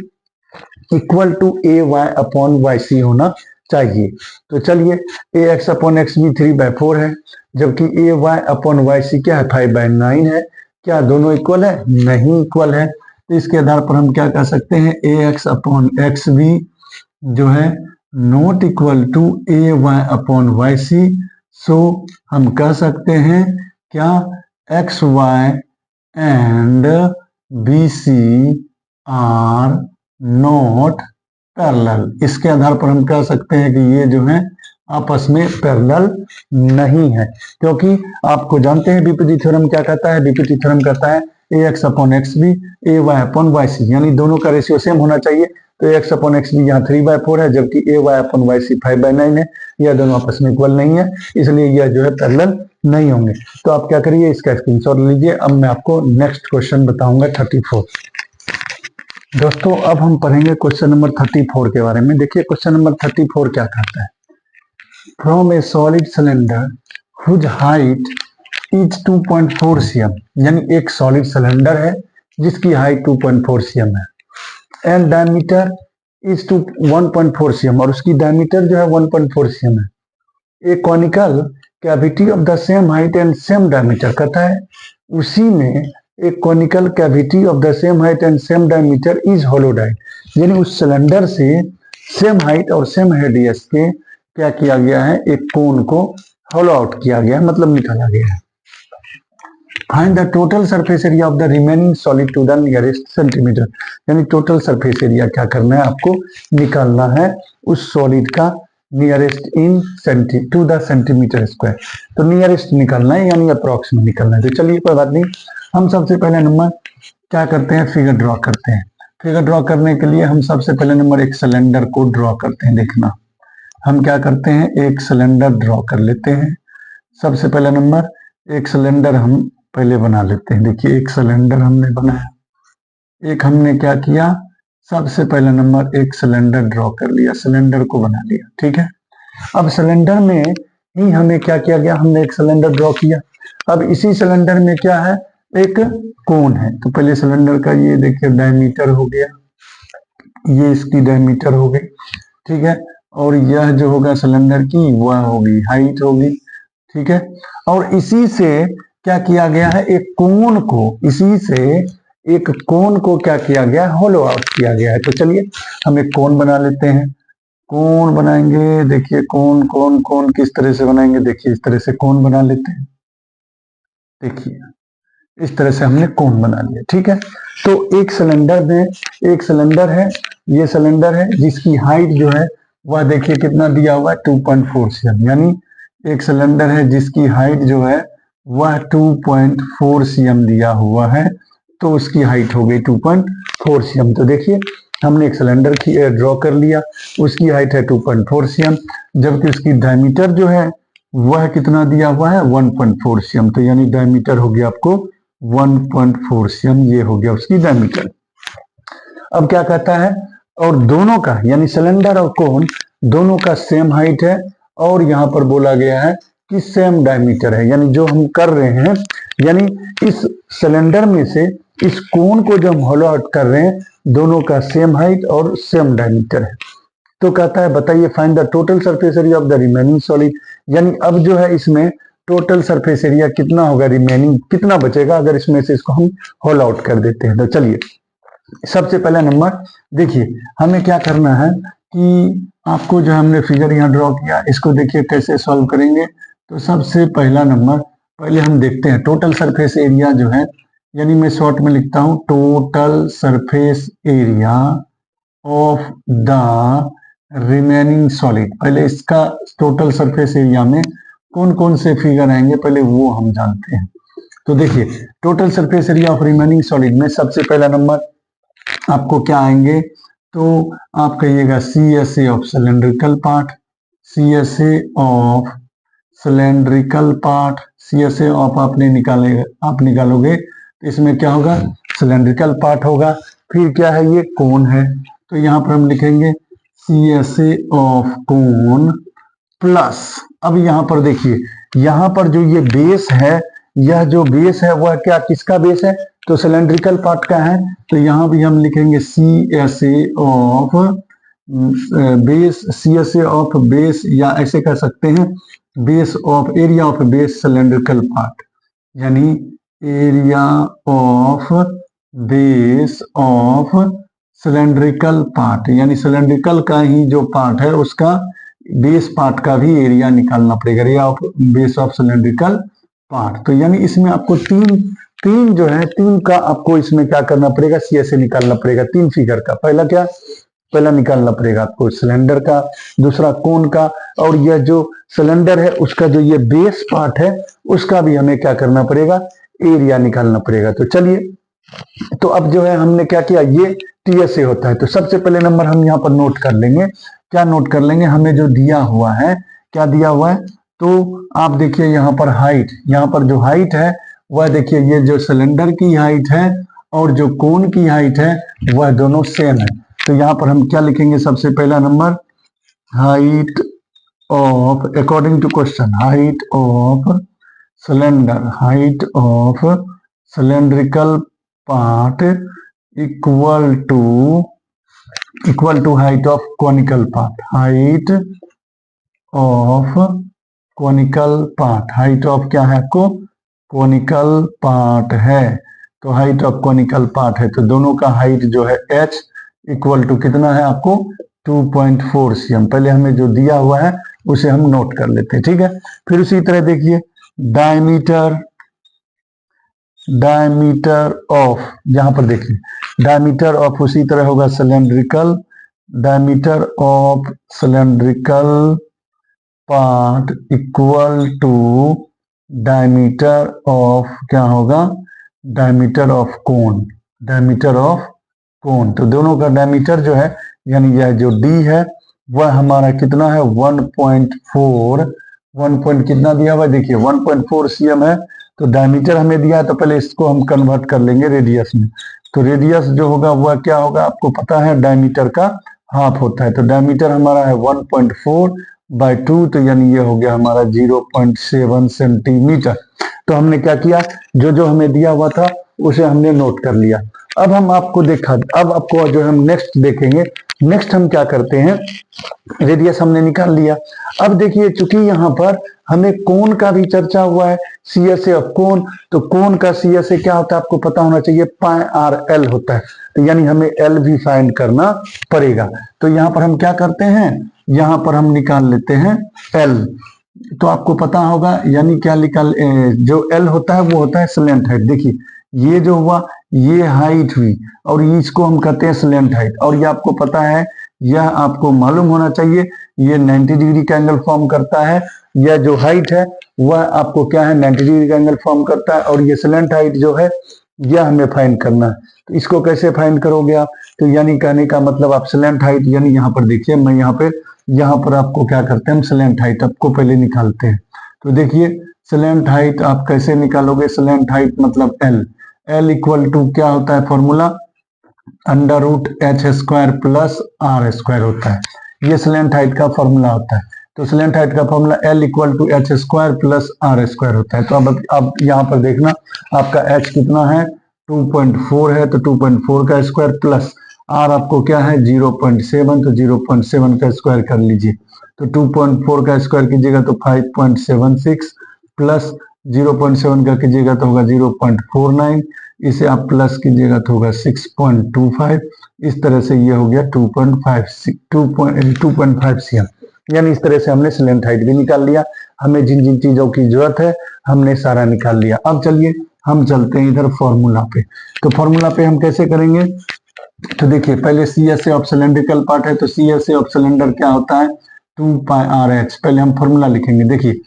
equal to AY upon YC होना चाहिए। तो चलिए, AX अपॉन XB 3/4 है, जबकि AY अपॉन YC क्या है, 5/9 है। क्या दोनों इक्वल है, नहीं इक्वल है। तो इसके आधार पर हम क्या कह सकते हैं, AX अपॉन XB जो है not equal to AY upon YC। So हम कह सकते हैं क्या, XY and BC are not parallel. इसके आधार पर हम कह सकते हैं कि ये जो है आपस में पैरेलल नहीं है, क्योंकि आपको जानते हैं बीपीटी थ्योरम क्या कहता है, बीपीटी थ्योरम कहता है AX upon XB AY upon YC, यानी दोनों का रेशियो सेम होना चाहिए। तो AX अपॉन XB यहाँ 3/4 है, जबकि AY अपॉन YC 5/9 है। यह दोनों आपस में इक्वल नहीं है, इसलिए यह जो है पैरेलल नहीं होंगे। तो आप क्या करिए, इसका स्क्रीनशॉट लीजिए। अब मैं आपको नेक्स्ट क्वेश्चन बताऊंगा 34। दोस्तों, अब हम पढ़ेंगे क्वेश्चन नंबर 34 के बारे में। देखिए क्वेश्चन नंबर 34 क्या कहता है, from a solid cylinder whose height is 2.4 cm। यानी एक सॉलिड सिलेंडर है जिसकी हाइट 2.4 cm है, एंड डायमीटर इज 1.4 cm, और उसकी डायमीटर जो है 1.4 cm है। A conical cavity of the same height and same diameter कहता है उसी में एक conical cavity of the same height and same diameter is hollowed, यानी उस सिलेंडर से सेम हाइट और सेम रेडियस के क्या किया गया है, एक कोन को होलो आउट किया गया है, मतलब निकाला गया है। Find the total surface area of the remaining solid to the nearest centimetre, यानी टोटल सरफेस एरिया क्या करना है, आपको निकालना है उस सॉलिड का nearest in to the centimetre square. तो नियरेस्ट निकालना है यानी अप्रोक्स में निकालना है। तो चलिए कोई बात नहीं, हम सबसे पहले नंबर क्या करते हैं, फिगर ड्रॉ करते हैं। फिगर ड्रॉ करने के लिए हम सबसे पहले नंबर एक सिलेंडर को ड्रॉ करते हैं। देखना हम क्या करते हैं, एक सिलेंडर ड्रॉ कर लेते हैं। सबसे पहले नंबर एक सिलेंडर हम पहले बना लेते हैं। देखिए एक सिलेंडर हमने बनाया, एक हमने क्या किया, सबसे पहले नंबर एक सिलेंडर ड्रॉ कर लिया, सिलेंडर को बना लिया, ठीक है। अब सिलेंडर में ही हमें क्या किया गया, हमने एक सिलेंडर ड्रॉ किया। अब इसी सिलेंडर में क्या है, एक कोन है। तो पहले सिलेंडर का ये देखिए डायमीटर हो गया, ये इसकी डायमीटर हो गई, ठीक है। और यह जो होगा सिलेंडर की वह होगी हाइट होगी, ठीक है। और इसी से क्या किया गया है, एक कोन को, इसी से एक कोन को क्या किया गया, होलो आउट किया गया है। तो चलिए हम एक कोन बना लेते हैं। कोन बनाएंगे, देखिए कोन कोन कोन किस तरह से बनाएंगे, देखिए इस तरह से कोन बना लेते हैं। देखिए इस तरह से हमने कोन बना लिया, ठीक है। तो एक सिलेंडर में, एक सिलेंडर है, ये सिलेंडर है जिसकी हाइट जो है वह देखिए कितना दिया हुआ है, 2.4 cm, यानी एक सिलेंडर है जिसकी हाइट जो है वह 2.4 cm दिया हुआ है, तो उसकी हाइट हो गई 2.4 cm। तो देखिए हमने एक सिलेंडर की ड्रॉ कर लिया, उसकी हाइट है 2.4 cm, जबकि उसकी डायमीटर जो है वह कितना दिया हुआ है, 1.4 cm। तो यानी डायमीटर हो गया आपको 1.4 cm, ये हो गया उसकी डायमीटर। अब क्या कहता है, और दोनों का यानी सिलेंडर और कोन दोनों का सेम हाइट है, और यहाँ पर बोला गया है कि सेम डायमीटर है, यानी जो हम कर रहे हैं, यानी इस सिलेंडर में से इस कोन को जो हम होलो आउट कर रहे हैं दोनों का सेम हाइट और सेम डायमीटर है। तो कहता है बताइए find the total surface area of the remaining solid, यानी अब जो है इसमें टोटल सरफेस एरिया कितना होगा, रिमेनिंग कितना बचेगा अगर इसमें से इसको हम होल आउट कर देते हैं। तो चलिए सबसे पहला नंबर देखिए हमें क्या करना है कि आपको जो हमने फिगर यहाँ ड्रॉ किया इसको देखिए कैसे सॉल्व करेंगे। तो सबसे पहला नंबर पहले हम देखते हैं टोटल सरफेस एरिया जो है, यानी मैं शॉर्ट में लिखता हूं total surface area of the remaining solid. पहले इसका टोटल सरफेस एरिया में कौन कौन से फिगर आएंगे पहले वो हम जानते हैं। तो देखिए total surface area of remaining solid में सबसे पहला नंबर आपको क्या आएंगे, तो आप कहिएगा CSA of cylindrical part, CSA of cylindrical part, CSA of आपने निकालेगा, आप निकालोगे तो इसमें क्या होगा, सिलेंड्रिकल पार्ट होगा। फिर क्या है, ये कोन है, तो यहाँ पर हम लिखेंगे CSA ऑफ कोन प्लस, अब यहाँ पर देखिए यहाँ पर जो ये बेस है, यह जो बेस है वह क्या किसका बेस है, तो सिलेंड्रिकल पार्ट का है। तो यहाँ भी हम लिखेंगे CSA of base, CSA of base, या ऐसे कह सकते हैं base of area of base cylindrical part, यानी area of base of cylindrical part, यानी सिलेंड्रिकल का ही जो पार्ट है उसका बेस पार्ट का भी एरिया निकालना पड़ेगा, area of base of cylindrical part. तो यानी इसमें आपको तीन जो है, तीन का आपको इसमें क्या करना पड़ेगा, CSA निकालना पड़ेगा। तीन फिगर का पहला क्या, पहला निकालना पड़ेगा आपको सिलेंडर का, दूसरा कोन का, और यह जो सिलेंडर है उसका जो ये बेस पार्ट है उसका भी हमें क्या करना पड़ेगा, एरिया निकालना पड़ेगा। तो चलिए, तो अब जो है हमने क्या किया, ये TSA होता है। तो सबसे पहले नंबर हम यहाँ पर नोट कर लेंगे, क्या नोट कर लेंगे, हमें जो दिया हुआ है, क्या दिया हुआ है, तो आप देखिए यहाँ पर हाइट, यहाँ पर जो हाइट है वह देखिए ये जो सिलेंडर की हाइट है और जो कोन की हाइट है वह दोनों सेम है। तो यहाँ पर हम क्या लिखेंगे, सबसे पहला number height of, according to question, height of cylinder, height of cylindrical part equal to height of conical part, height of conical part, height of क्या है आपको, कोनिकल पार्ट है, तो हाइट ऑफ कोनिकल पार्ट है, तो दोनों का height जो है h इक्वल टू कितना है आपको 2.4 cm। पहले हमें जो दिया हुआ है उसे हम नोट कर लेते हैं, ठीक है। फिर उसी तरह देखिए डायमीटर ऑफ, यहां पर देखिए डायमीटर ऑफ उसी तरह होगा cylindrical, diameter of cylindrical part equal to diameter of क्या होगा, diameter of cone, diameter of cone. तो दोनों का डायमीटर जो है यानी यह जो डी है वह हमारा कितना है 1.4, 1 पॉइंट कितना दिया हुआ है देखिए 1.4 cm है, तो डायमीटर हमें दिया है तो पहले इसको हम कन्वर्ट कर लेंगे रेडियस में। तो रेडियस जो होगा वह क्या होगा आपको पता है डायमीटर का हाफ होता है, तो डायमीटर हमारा है 1.4/2, तो यानी ये हो गया हमारा 0.7 सेंटीमीटर। तो हमने क्या किया, जो जो हमें दिया हुआ था उसे हमने नोट कर लिया। अब हम आपको अब आपको जो हम नेक्स्ट देखेंगे, नेक्स्ट हम क्या करते हैं, रेडियस हमने निकाल लिया। अब देखिए चूंकि यहाँ पर हमें कोण का भी चर्चा हुआ है, CSA ऑफ कोण, तो कोण का CSA क्या होता है आपको पता होना चाहिए, πRL होता है, तो यानी हमें L भी फाइंड करना पड़ेगा। तो यहाँ पर हम क्या करते हैं, यहाँ पर हम निकाल लेते हैं L, तो आपको पता होगा यानी क्या निकाल, जो L होता है वो होता है स्लेंट हाइट। देखिए ये जो हुआ ये हाइट हुई और इसको हम कहते हैं स्लेंट हाइट, और ये आपको पता है, यह आपको मालूम होना चाहिए, ये 90 डिग्री का एंगल फॉर्म करता है, यह जो हाइट है वह आपको क्या है 90 डिग्री का एंगल फॉर्म करता है, और ये स्लेंट हाइट जो है यह हमें फाइंड करना है। तो इसको कैसे फाइंड करोगे आप, तो यानी कहने का मतलब आप स्लेंट हाइट, यानी यहाँ पर देखिए मैं यहाँ पर आपको क्या करते हैं, हम स्लेंट हाइट आपको पहले निकालते हैं। तो देखिए स्लेंट हाइट आप कैसे निकालोगे, स्लेंट हाइट मतलब L इक्वल टू क्या होता है फॉर्मूला, √h² प्लस r² होता है, ये स्लेंट हाइट का फॉर्मूला होता है। तो स्लेंट हाइट का formula L equal to h² plus r² होता है। तो अब यहाँ पर देखना आपका h कितना है 2.4 है, तो 2.4 का स्क्वायर प्लस r आपको क्या है 0.7, तो 0.7 का स्क्वायर कर लीजिए, तो 2.4 का स्क्वायर कीजिएगा तो 5.76 प्लस 0.7 का कीजिएगा तो होगा 0.49, इसे आप प्लस कीजिएगा तो होगा 6.25, इस तरह से ये हो गया 2.5 cm। यानी इस तरह से हमने स्लेंट हाइट भी निकाल लिया, हमें जिन जिन चीजों की जरूरत है हमने सारा निकाल लिया। अब चलिए हम चलते हैं इधर फॉर्मूला पे, तो फॉर्मूला पे हम कैसे करेंगे, तो देखिए पहले CSA ऑफ सिलेंड्रिकल पार्ट है, तो CSA ऑफ सिलेंडर क्या होता है 2πRH। पहले हम फॉर्मूला लिखेंगे, देखिए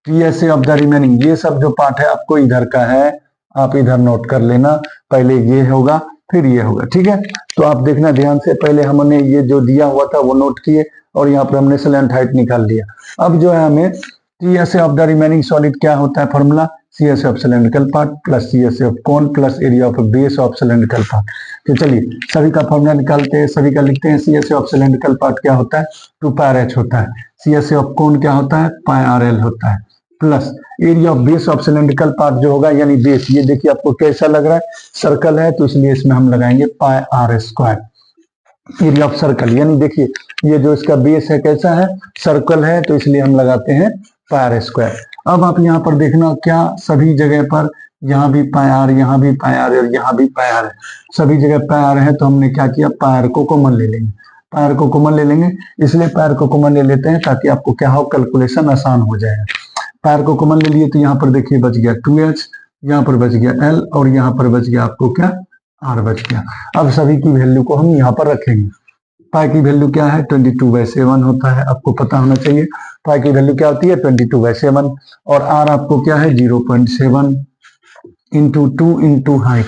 PSA ऑफ द रिमेनिंग, ये सब जो पार्ट है आपको इधर का है, आप इधर नोट कर लेना, पहले ये होगा फिर ये होगा, ठीक है। तो आप देखना ध्यान से, पहले हमने ये जो दिया हुआ था वो नोट किए और यहाँ पर हमने स्लेंट हाइट निकाल लिया। अब जो है हमें CSA of the remaining solid क्या होता है formula, CSA of cylindrical part plus CSA of cone plus area of base of cylindrical part. तो चलिए सभी का फॉर्मूला निकालते हैं, सभी का लिखते हैं। CSA ऑफ सिलेंड्रिकल पार्ट क्या होता है 2πRH होता है, CSA ऑफ कोन क्या होता है πRL होता है, plus area of base of cylindrical part जो होगा यानी बेस, ये देखिए आपको कैसा लग रहा है सर्कल है, तो इसलिए इसमें हम लगाएंगे πr²। एरिया ऑफ सर्कल यानी देखिए ये जो इसका बेस है कैसा है सर्कल है, तो इसलिए हम लगाते हैं πr²। अब आप यहाँ पर देखना क्या सभी जगह पर यहाँ भी πr, यहाँ भी πr और यहाँ भी πr है, सभी जगह πr है, तो हमने क्या किया πr को कॉमन ले लेंगे, πr को कॉमन ले लेंगे, इसलिए πr को कॉमन ले लेते हैं ताकि आपको क्या हो कैलकुलेशन आसान हो जाएगा। पैर को कॉमन ले लिए तो यहाँ पर देखिए बच गया 2h, यहाँ पर बच गया L और यहाँ पर बच गया आपको क्या R बच गया। अब सभी की वैल्यू को हम यहाँ पर रखेंगे। पाई की वैल्यू क्या है 22/7 होता है, आपको पता होना चाहिए पाई की वैल्यू क्या होती है 22/7, और R आपको क्या है 0.7 इंटू 2 इंटू हाइट।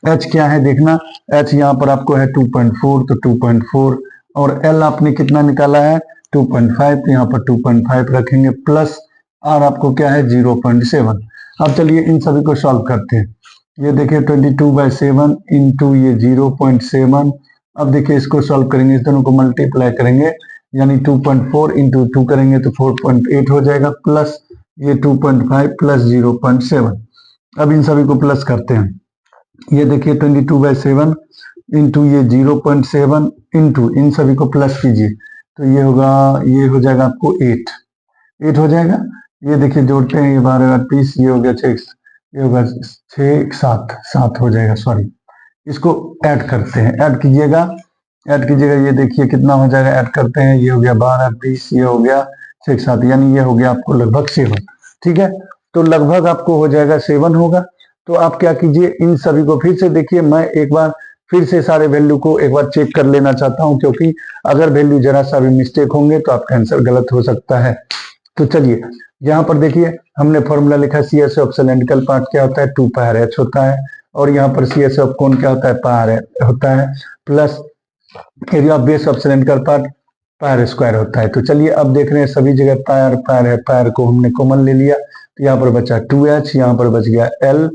H क्या है देखना, H यहाँ पर आपको है 2.4, तो 2.4, और L आपने कितना निकाला है 2.5, तो यहाँ पर 2.5 रखेंगे, प्लस R आपको क्या है 0.7। अब चलिए इन सभी को सॉल्व करते हैं। ये देखिए 22/7 इंटू ये 0.7, अब देखिए इसको सॉल्व करेंगे, इस दोनों को मल्टीप्लाई करेंगे यानी 2.4 इंटू 2 करेंगे तो 4.8 हो जाएगा, प्लस ये 2.5 प्लस 0.7। अब इन सभी को प्लस करते हैं, ये देखिए 22/7 इंटू ये 0.7 इंटू इन सभी को प्लस कीजिए तो ये होगा, ये हो जाएगा आपको 8 हो जाएगा, ये देखिए जोड़ते हैं, ये 12 30, ये हो गया 6, ये होगा 6 7 7 हो जाएगा, सॉरी। इसको ऐड करते हैं, ऐड कीजिएगा, ऐड कीजिएगा, ये देखिए कितना हो जाएगा, ऐड करते हैं, ये हो गया 12 30, ये हो गया 6 7, यानी ये हो गया आपको लगभग 7। ठीक है, तो लगभग आपको हो जाएगा 7 होगा। तो आप क्या कीजिए, इन सभी को फिर से देखिए, मैं एक बार फिर से सारे वैल्यू को एक बार चेक कर लेना चाहता हूं, क्योंकि अगर वैल्यू जरा सा भी मिस्टेक होंगे तो आपका आंसर गलत हो सकता है। तो चलिए यहाँ पर देखिए, हमने फॉर्मूला लिखा है, C S of cylindrical part क्या होता है, 2 पायर एच होता है, और यहाँ पर सी एस ऑफ कोन क्या होता है, पायर होता है, plus area of base of cylindrical part pier square होता है। तो चलिए अब देख रहे हैं सभी जगह पायर पायर है, पायर को हमने कॉमन ले लिया, तो यहाँ पर बचा 2h, यहाँ पर बच गया l,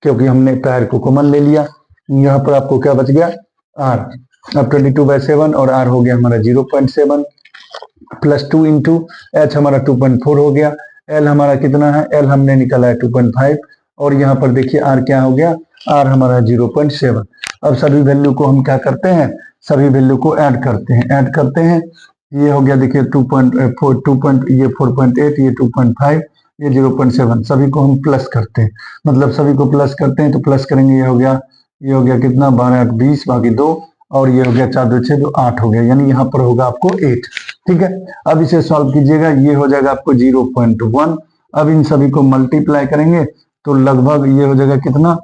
क्योंकि हमने पायर को कॉमन ले लिया। यहाँ पर आपको क्या बच गया, r। अब 22/7 और r हो गया हमारा 0.7 प्लस 2 इंटू एच हमारा 2.4 हो गया, एल हमारा कितना है, एल हमने निकाला है 2.5, और यहाँ पर देखिए आर क्या हो गया, आर हमारा 0.7। अब सभी वैल्यू को हम क्या करते हैं, सभी वैल्यू को ऐड करते हैं, ऐड करते हैं, ये हो गया देखिए 2.4 ये 4.8, ये 2.5, ये 0.7, सभी को हम प्लस करते हैं, मतलब सभी को प्लस करते हैं, तो प्लस करेंगे, ये हो गया कितना, 12 8 20 बाकी 2, और ये हो गया 4 2 6 2 8 हो गया, यानी यहाँ पर होगा आपको 8। ठीक है, अब इसे सॉल्व कीजिएगा, ये हो जाएगा आपको 0.1। अब इन सभी को मल्टीप्लाई करेंगे तो लगभग ये हो जाएगा कितना,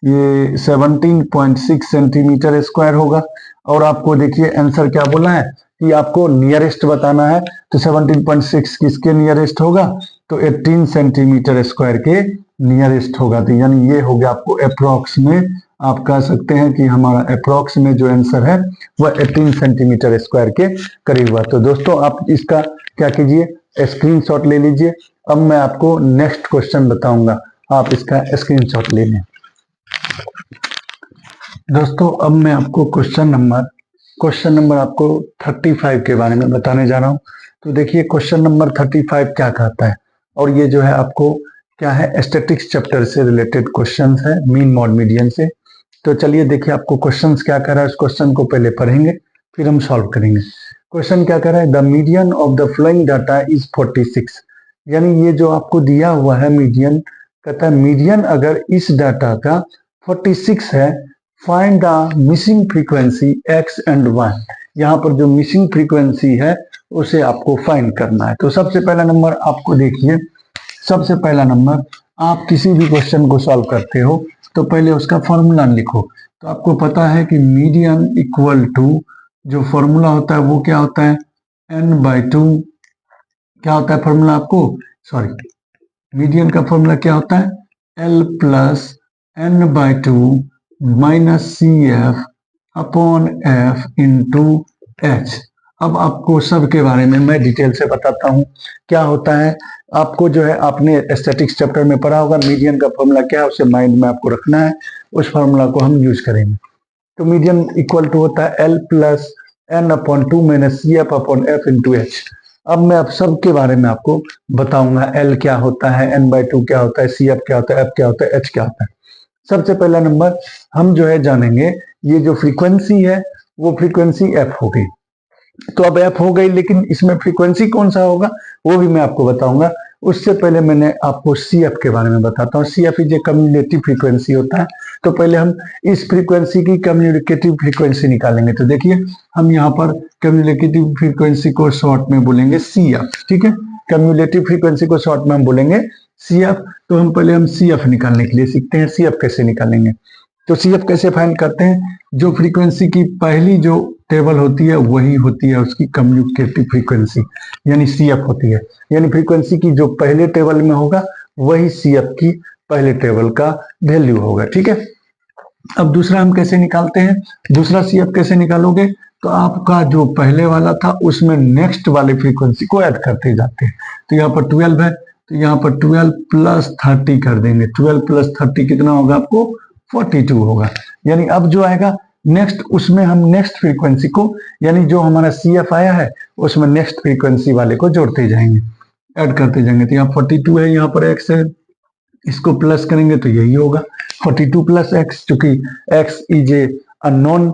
ये 17.6 सेंटीमीटर स्क्वायर होगा। और आपको देखिए आंसर क्या बोला है कि आपको नियरेस्ट बताना है, तो 17.6 किसके नियरेस्ट होगा, तो 18 सेंटीमीटर स्क्वायर के नियरेस्ट होगा। तो यानी ये हो गया आपको अप्रोक्स में, आप कह सकते हैं कि हमारा अप्रोक्स में जो आंसर है वह 18 सेंटीमीटर स्क्वायर के करीब हुआ। तो दोस्तों आप इसका क्या कीजिए, स्क्रीनशॉट ले लीजिए। अब मैं आपको नेक्स्ट क्वेश्चन बताऊंगा, आप इसका स्क्रीनशॉट ले लें। दोस्तों अब मैं आपको क्वेश्चन नंबर आपको 35 के बारे में बताने जा रहा हूं। तो देखिए क्वेश्चन नंबर 35 क्या कहता है, और ये जो है आपको क्या है, स्टैटिक्स चैप्टर से रिलेटेड क्वेश्चन है, मीन मॉड मीडियन से। तो चलिए देखिए आपको क्वेश्चन क्या कह रहा है, उस क्वेश्चन को पहले पढ़ेंगे फिर हम सॉल्व करेंगे। क्वेश्चन क्या कह रहा है, the median of the flowing data is 46, यानी ये जो आपको दिया हुआ है मीडियन, कहता है मीडियन अगर इस डाटा का 46 है, find the missing frequency x and y। यहाँ पर जो मिसिंग फ्रीक्वेंसी है उसे आपको फाइंड करना है। तो सबसे पहला नंबर आपको देखिए, सबसे पहला नंबर, आप किसी भी क्वेश्चन को सॉल्व करते हो तो पहले उसका फॉर्मूला लिखो। तो आपको पता है कि मीडियन इक्वल टू, जो फॉर्मूला होता है वो क्या होता है, n/2, क्या होता है फॉर्मूला आपको, सॉरी, मीडियन का फॉर्मूला क्या होता है, l plus n/2 minus CF upon F into H। अब आपको सब के बारे में मैं डिटेल से बताता हूँ क्या होता है। आपको जो है आपने स्टैटिक्स चैप्टर में पढ़ा होगा, मीडियन का फॉर्मूला क्या है उसे माइंड में आपको रखना है, उस फॉर्मूला को हम यूज करेंगे। तो मीडियन इक्वल टू होता है L plus n/2 minus CF upon F into H। अब मैं अब सब के बारे में आपको बताऊंगा, L क्या होता है, n/2 क्या होता है, CF क्या होता है, F क्या होता है, H क्या होता है। सबसे पहला नंबर हम जो है जानेंगे, ये जो फ्रीक्वेंसी है वो फ्रीक्वेंसी f हो गई। तो अब f हो गई, लेकिन इसमें फ्रीक्वेंसी कौन सा होगा वो भी मैं आपको बताऊंगा। उससे पहले मैंने आपको CF के बारे में बताता हूँ। CF is a cumulative frequency होता है। तो पहले हम इस फ्रीक्वेंसी की कम्युनिकेटिव फ्रीक्वेंसी निकालेंगे। तो देखिए हम यहाँ पर कम्युनिकेटिव फ्रीक्वेंसी को शॉर्ट में बोलेंगे CF। ठीक है, कम्युलेटिव फ्रीक्वेंसी को शॉर्ट में हम बोलेंगे CF। तो हम पहले हम CF निकालने के लिए सीखते हैं, CF कैसे निकालेंगे। तो CF कैसे फाइंड करते हैं, जो फ्रीक्वेंसी की पहली जो टेबल होती है वही होती है उसकी कम्युनिकेटिव फ्रीक्वेंसी, यानी CF होती है। यानी फ्रीक्वेंसी की जो पहले टेबल में होगा वही CF की पहले टेबल का वैल्यू होगा। ठीक है, अब दूसरा हम कैसे निकालते हैं, दूसरा CF कैसे निकालोगे, तो आपका जो पहले वाला था उसमें नेक्स्ट वाली फ्रीक्वेंसी को ऐड करते जाते हैं। तो यहाँ पर 12 है, तो यहाँ पर 12 प्लस 30 कर देंगे। 12 प्लस 30 कितना होगा आपको, 42 होगा। यानी अब जो आएगा नेक्स्ट, उसमें हम नेक्स्ट फ्रीक्वेंसी को, यानी जो हमारा CF आया है उसमें नेक्स्ट फ्रीक्वेंसी वाले को जोड़ते जाएंगे, ऐड करते जाएंगे। तो यहाँ 42 है, यहाँ पर x है, इसको प्लस करेंगे तो यही होगा 42 प्लस x, चूंकि x is a unknown,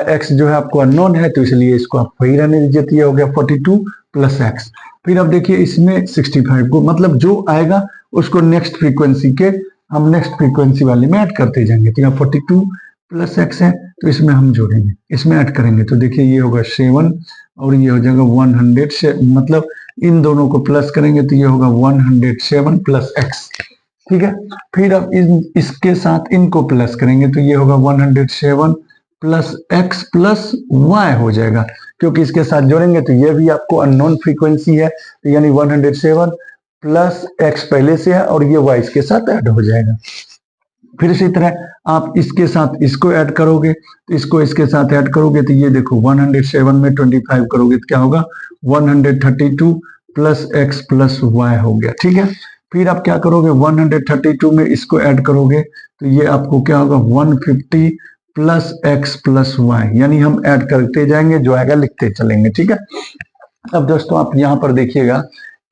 x जो है आपको अननोन है तो इसलिए इसको आप वही रहने दीजिए। तो ये हो गया 42 प्लस x। फिर अब देखिए इसमें 65 को मतलब जो आएगा उसको नेक्स्ट फ्रीक्वेंसी के हम नेक्स्ट फ्रीक्वेंसी वाले में ऐड करते जाएंगे। तो यहाँ 42 प्लस एक्स है तो इसमें हम जोड़ेंगे, इसमें ऐड करेंगे तो देखिए ये होगा 7 और ये हो जाएगा 100 से, मतलब इन दोनों को प्लस करेंगे तो ये होगा 107 प्लस एक्स। ठीक है, फिर अब इसके साथ इनको प्लस करेंगे तो ये होगा 107 प्लस एक्स प्लस वाई हो जाएगा, क्योंकि इसके साथ जोड़ेंगे तो ये भी आपको अननोन फ्रीक्वेंसी है, तो यानी 107 प्लस एक्स पहले से है और ये वाई इसके साथ ऐड हो जाएगा। फिर इसी तरह आप इसके साथ इसको ऐड करोगे तो इसको इसके साथ ऐड करोगे तो ये देखो 107 में 25 करोगे तो क्या होगा 132 प्लस एक्स प्लस वाई हो गया। ठीक है, फिर आप क्या करोगे 132 में इसको ऐड करोगे तो ये आपको क्या होगा 150 प्लस एक्स प्लस वाई, यानी हम ऐड करते जाएंगे, जो आएगा लिखते चलेंगे। ठीक है, अब दोस्तों आप यहाँ पर देखिएगा,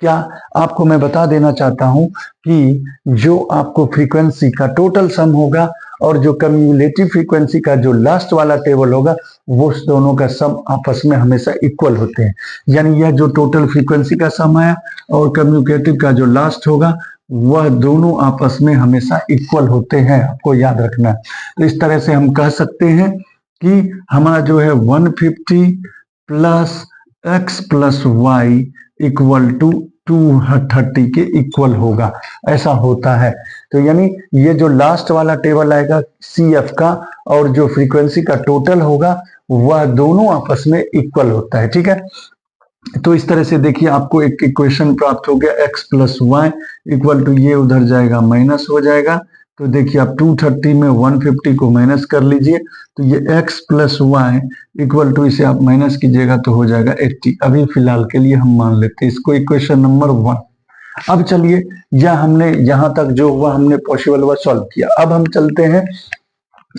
क्या आपको मैं बता देना चाहता हूं कि जो आपको फ्रीक्वेंसी का टोटल सम होगा और जो कम्युलेटिव फ्रीक्वेंसी का जो लास्ट वाला टेबल होगा वो उस दोनों का सम आपस में हमेशा इक्वल होते हैं। यानी यह जो टोटल फ्रीक्वेंसी का सम है और कम्युलेटिव का जो लास्ट होगा वह दोनों आपस में हमेशा इक्वल होते हैं, आपको याद रखना है। तो इस तरह से हम कह सकते हैं कि हमारा जो है 150 plus X plus Y equal to 230 के इक्वल होगा, ऐसा होता है। तो यानी ये जो लास्ट वाला टेबल आएगा CF का और जो फ्रीक्वेंसी का टोटल होगा वह दोनों आपस में इक्वल होता है। ठीक है, तो इस तरह से देखिए आपको एक इक्वेशन प्राप्त हो गया x plus Y equal to ये उधर जाएगा माइनस हो जाएगा, तो देखिए आप 230 में 150 को माइनस कर लीजिए तो ये x plus Y equal to इसे आप माइनस कीजिएगा तो हो जाएगा 80। अभी फिलहाल के लिए हम मान लेते हैं इसको इक्वेशन नंबर 1। अब चलिए यह हमने यहाँ तक जो हुआ हमने पॉसिबल हुआ सॉल्व किया। अब हम चलते हैं,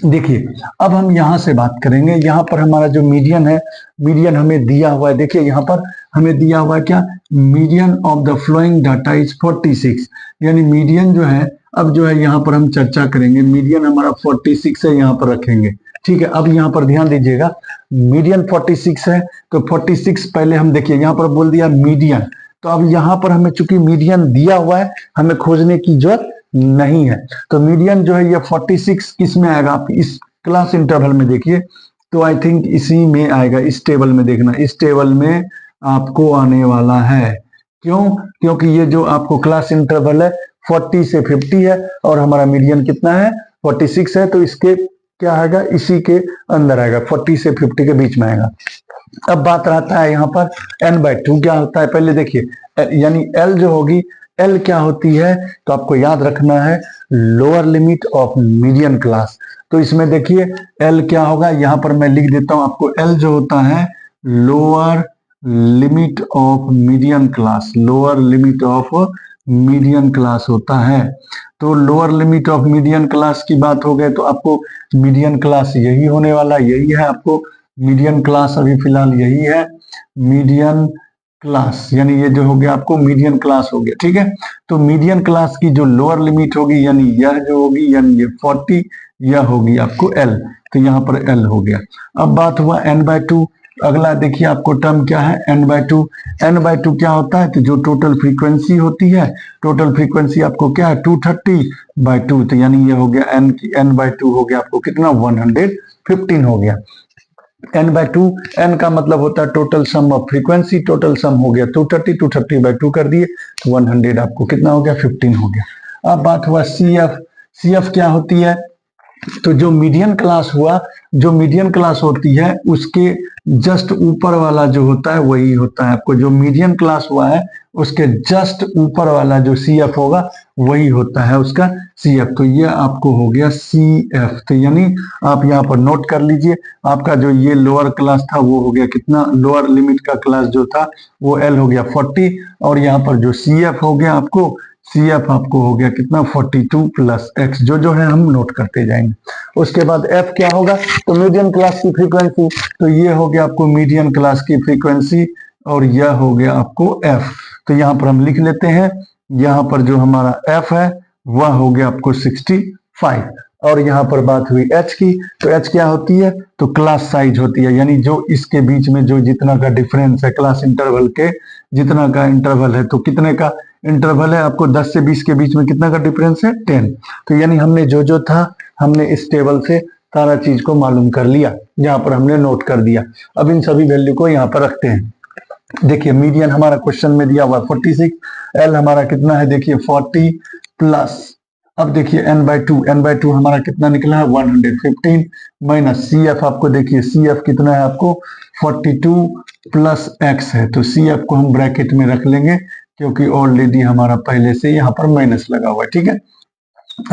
देखिए अब हम यहाँ से बात करेंगे। यहाँ पर हमारा जो मीडियन है, मीडियन हमें दिया हुआ है, देखिए यहाँ पर हमें दिया हुआ है क्या, median of the flowing data is 46, यानी मीडियन जो है, अब जो है यहाँ पर हम चर्चा करेंगे, मीडियन हमारा 46 है, यहाँ पर रखेंगे। ठीक है, अब यहाँ पर ध्यान दीजिएगा मीडियन 46 है तो 46 पहले हम देखिए यहाँ पर बोल दिया मीडियन, तो अब यहाँ पर हमें चूंकि मीडियन दिया हुआ है हमें खोजने की जरूरत नहीं है, तो मीडियन जो है ये 46 किस में आएगा, आप इस क्लास इंटरवल में देखिए तो आई थिंक इसी में आएगा, इस टेबल में देखना, इस टेबल में आपको आने वाला है। क्यों, क्योंकि ये जो आपको क्लास इंटरवल है 40 से 50 है और हमारा मीडियन कितना है 46 है, तो इसके क्या आएगा, इसी के अंदर आएगा, 40 से 50 के बीच में आएगा। अब बात रहता है यहाँ पर n/2 क्या होता है, पहले देखिए यानी L जो होगी, L क्या होती है तो आपको याद रखना है lower limit of median class. तो इसमें देखिए L क्या होगा, यहाँ पर मैं लिख देता हूं आपको, L जो होता है lower limit of median class, lower limit of median class होता है। तो lower limit of median class की बात हो गई तो आपको मीडियन क्लास यही होने वाला, यही है आपको मीडियन क्लास, अभी फिलहाल यही है मीडियन क्लास, यानी ये जो हो गया आपको मीडियन क्लास हो गया। ठीक है, तो मीडियन क्लास की जो लोअर लिमिट होगी यानी यह जो होगी, यानी ये 40, यह होगी आपको L, तो यहाँ पर L हो गया। अब बात हुआ n/2, अगला देखिए आपको टर्म क्या है n/2। n/2 क्या होता है, तो जो टोटल फ्रीक्वेंसी होती है, टोटल फ्रीक्वेंसी आपको क्या है 230/2, तो यानी ये हो गया n/2 हो गया आपको कितना 115 हो गया। n/2, n का मतलब होता है total sum of frequency, total sum हो गया 230, 230/2 कर दिए तो 100 आपको कितना हो गया 15 हो गया। अब बात हुआ CF, CF क्या होती है, तो जो मीडियन क्लास हुआ, जो मीडियन क्लास होती है उसके जस्ट ऊपर वाला जो होता है वही होता है, आपको जो मीडियन क्लास हुआ है उसके जस्ट ऊपर वाला जो CF होगा वही होता है उसका CF, तो ये आपको हो गया CF। तो यानी आप यहाँ पर नोट कर लीजिए, आपका जो ये लोअर क्लास था वो हो गया कितना, लोअर लिमिट का क्लास जो था वो L हो गया 40 और यहाँ पर जो CF हो गया आपको, CF आपको हो गया कितना 42 प्लस x, जो है हम नोट करते जाएंगे। उसके बाद F क्या होगा, तो मीडियन क्लास की फ्रीक्वेंसी, तो ये हो गया आपको मीडियन क्लास की फ्रीक्वेंसी और यह हो गया आपको F। तो यहाँ पर हम लिख लेते हैं, यहाँ पर जो हमारा F है वह हो गया आपको 65। और यहाँ पर बात हुई एच की, तो एच क्या होती है, तो क्लास साइज होती है, यानी जो इसके बीच में जो जितना का डिफरेंस है क्लास इंटरवल के, जितना का इंटरवल है, तो कितने का इंटरवल है आपको 10 से 20 के बीच में कितना का डिफरेंस है 10। तो यानी हमने जो जो था हमने इस टेबल से सारा चीज को मालूम कर लिया, यहाँ पर हमने नोट कर दिया। अब इन सभी वैल्यू को यहाँ पर रखते हैं। देखिए मीडियन हमारा क्वेश्चन में दिया हुआ 46, एल हमारा कितना है देखिए 40 प्लस, अब देखिए n/2 हमारा कितना निकला है 115 माइनस सी एफ, आपको देखिए सी एफ कितना है आपको 42 प्लस एक्स है, तो सी एफ को हम ब्रैकेट में रख लेंगे क्योंकि ऑलरेडी हमारा पहले से यहाँ पर माइनस लगा हुआ है, ठीक है।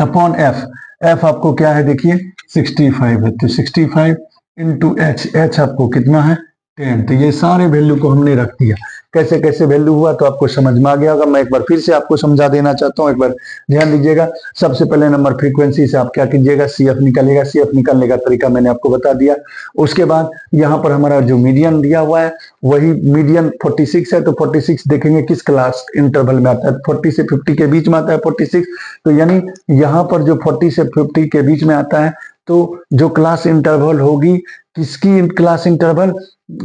अपॉन एफ, एफ आपको क्या है देखिए 65 है, तो 65 इंटू एच, एच आपको कितना है 10। तो ये सारे वैल्यू को हमने रख दिया। कैसे कैसे वैल्यू हुआ तो आपको समझ में आ गया होगा। मैं एक बार फिर से आपको समझा देना चाहता हूँ, एक बार ध्यान दीजिएगा। सबसे पहले नंबर फ्रीक्वेंसी से आप क्या कीजिएगा, सीएफ निकालिएगा। सीएफ निकालने का तरीका मैंने आपको बता दिया। उसके बाद यहाँ पर हमारा जो मीडियन दिया हुआ है वही मीडियन 46 है, तो 46 देखेंगे किस क्लास इंटरवल में आता है, 40 से 50 के बीच में आता है 46, तो यानी यहाँ पर जो 40 से 50 के बीच में आता है, तो जो क्लास इंटरवल होगी किसकी क्लास इंटरवल,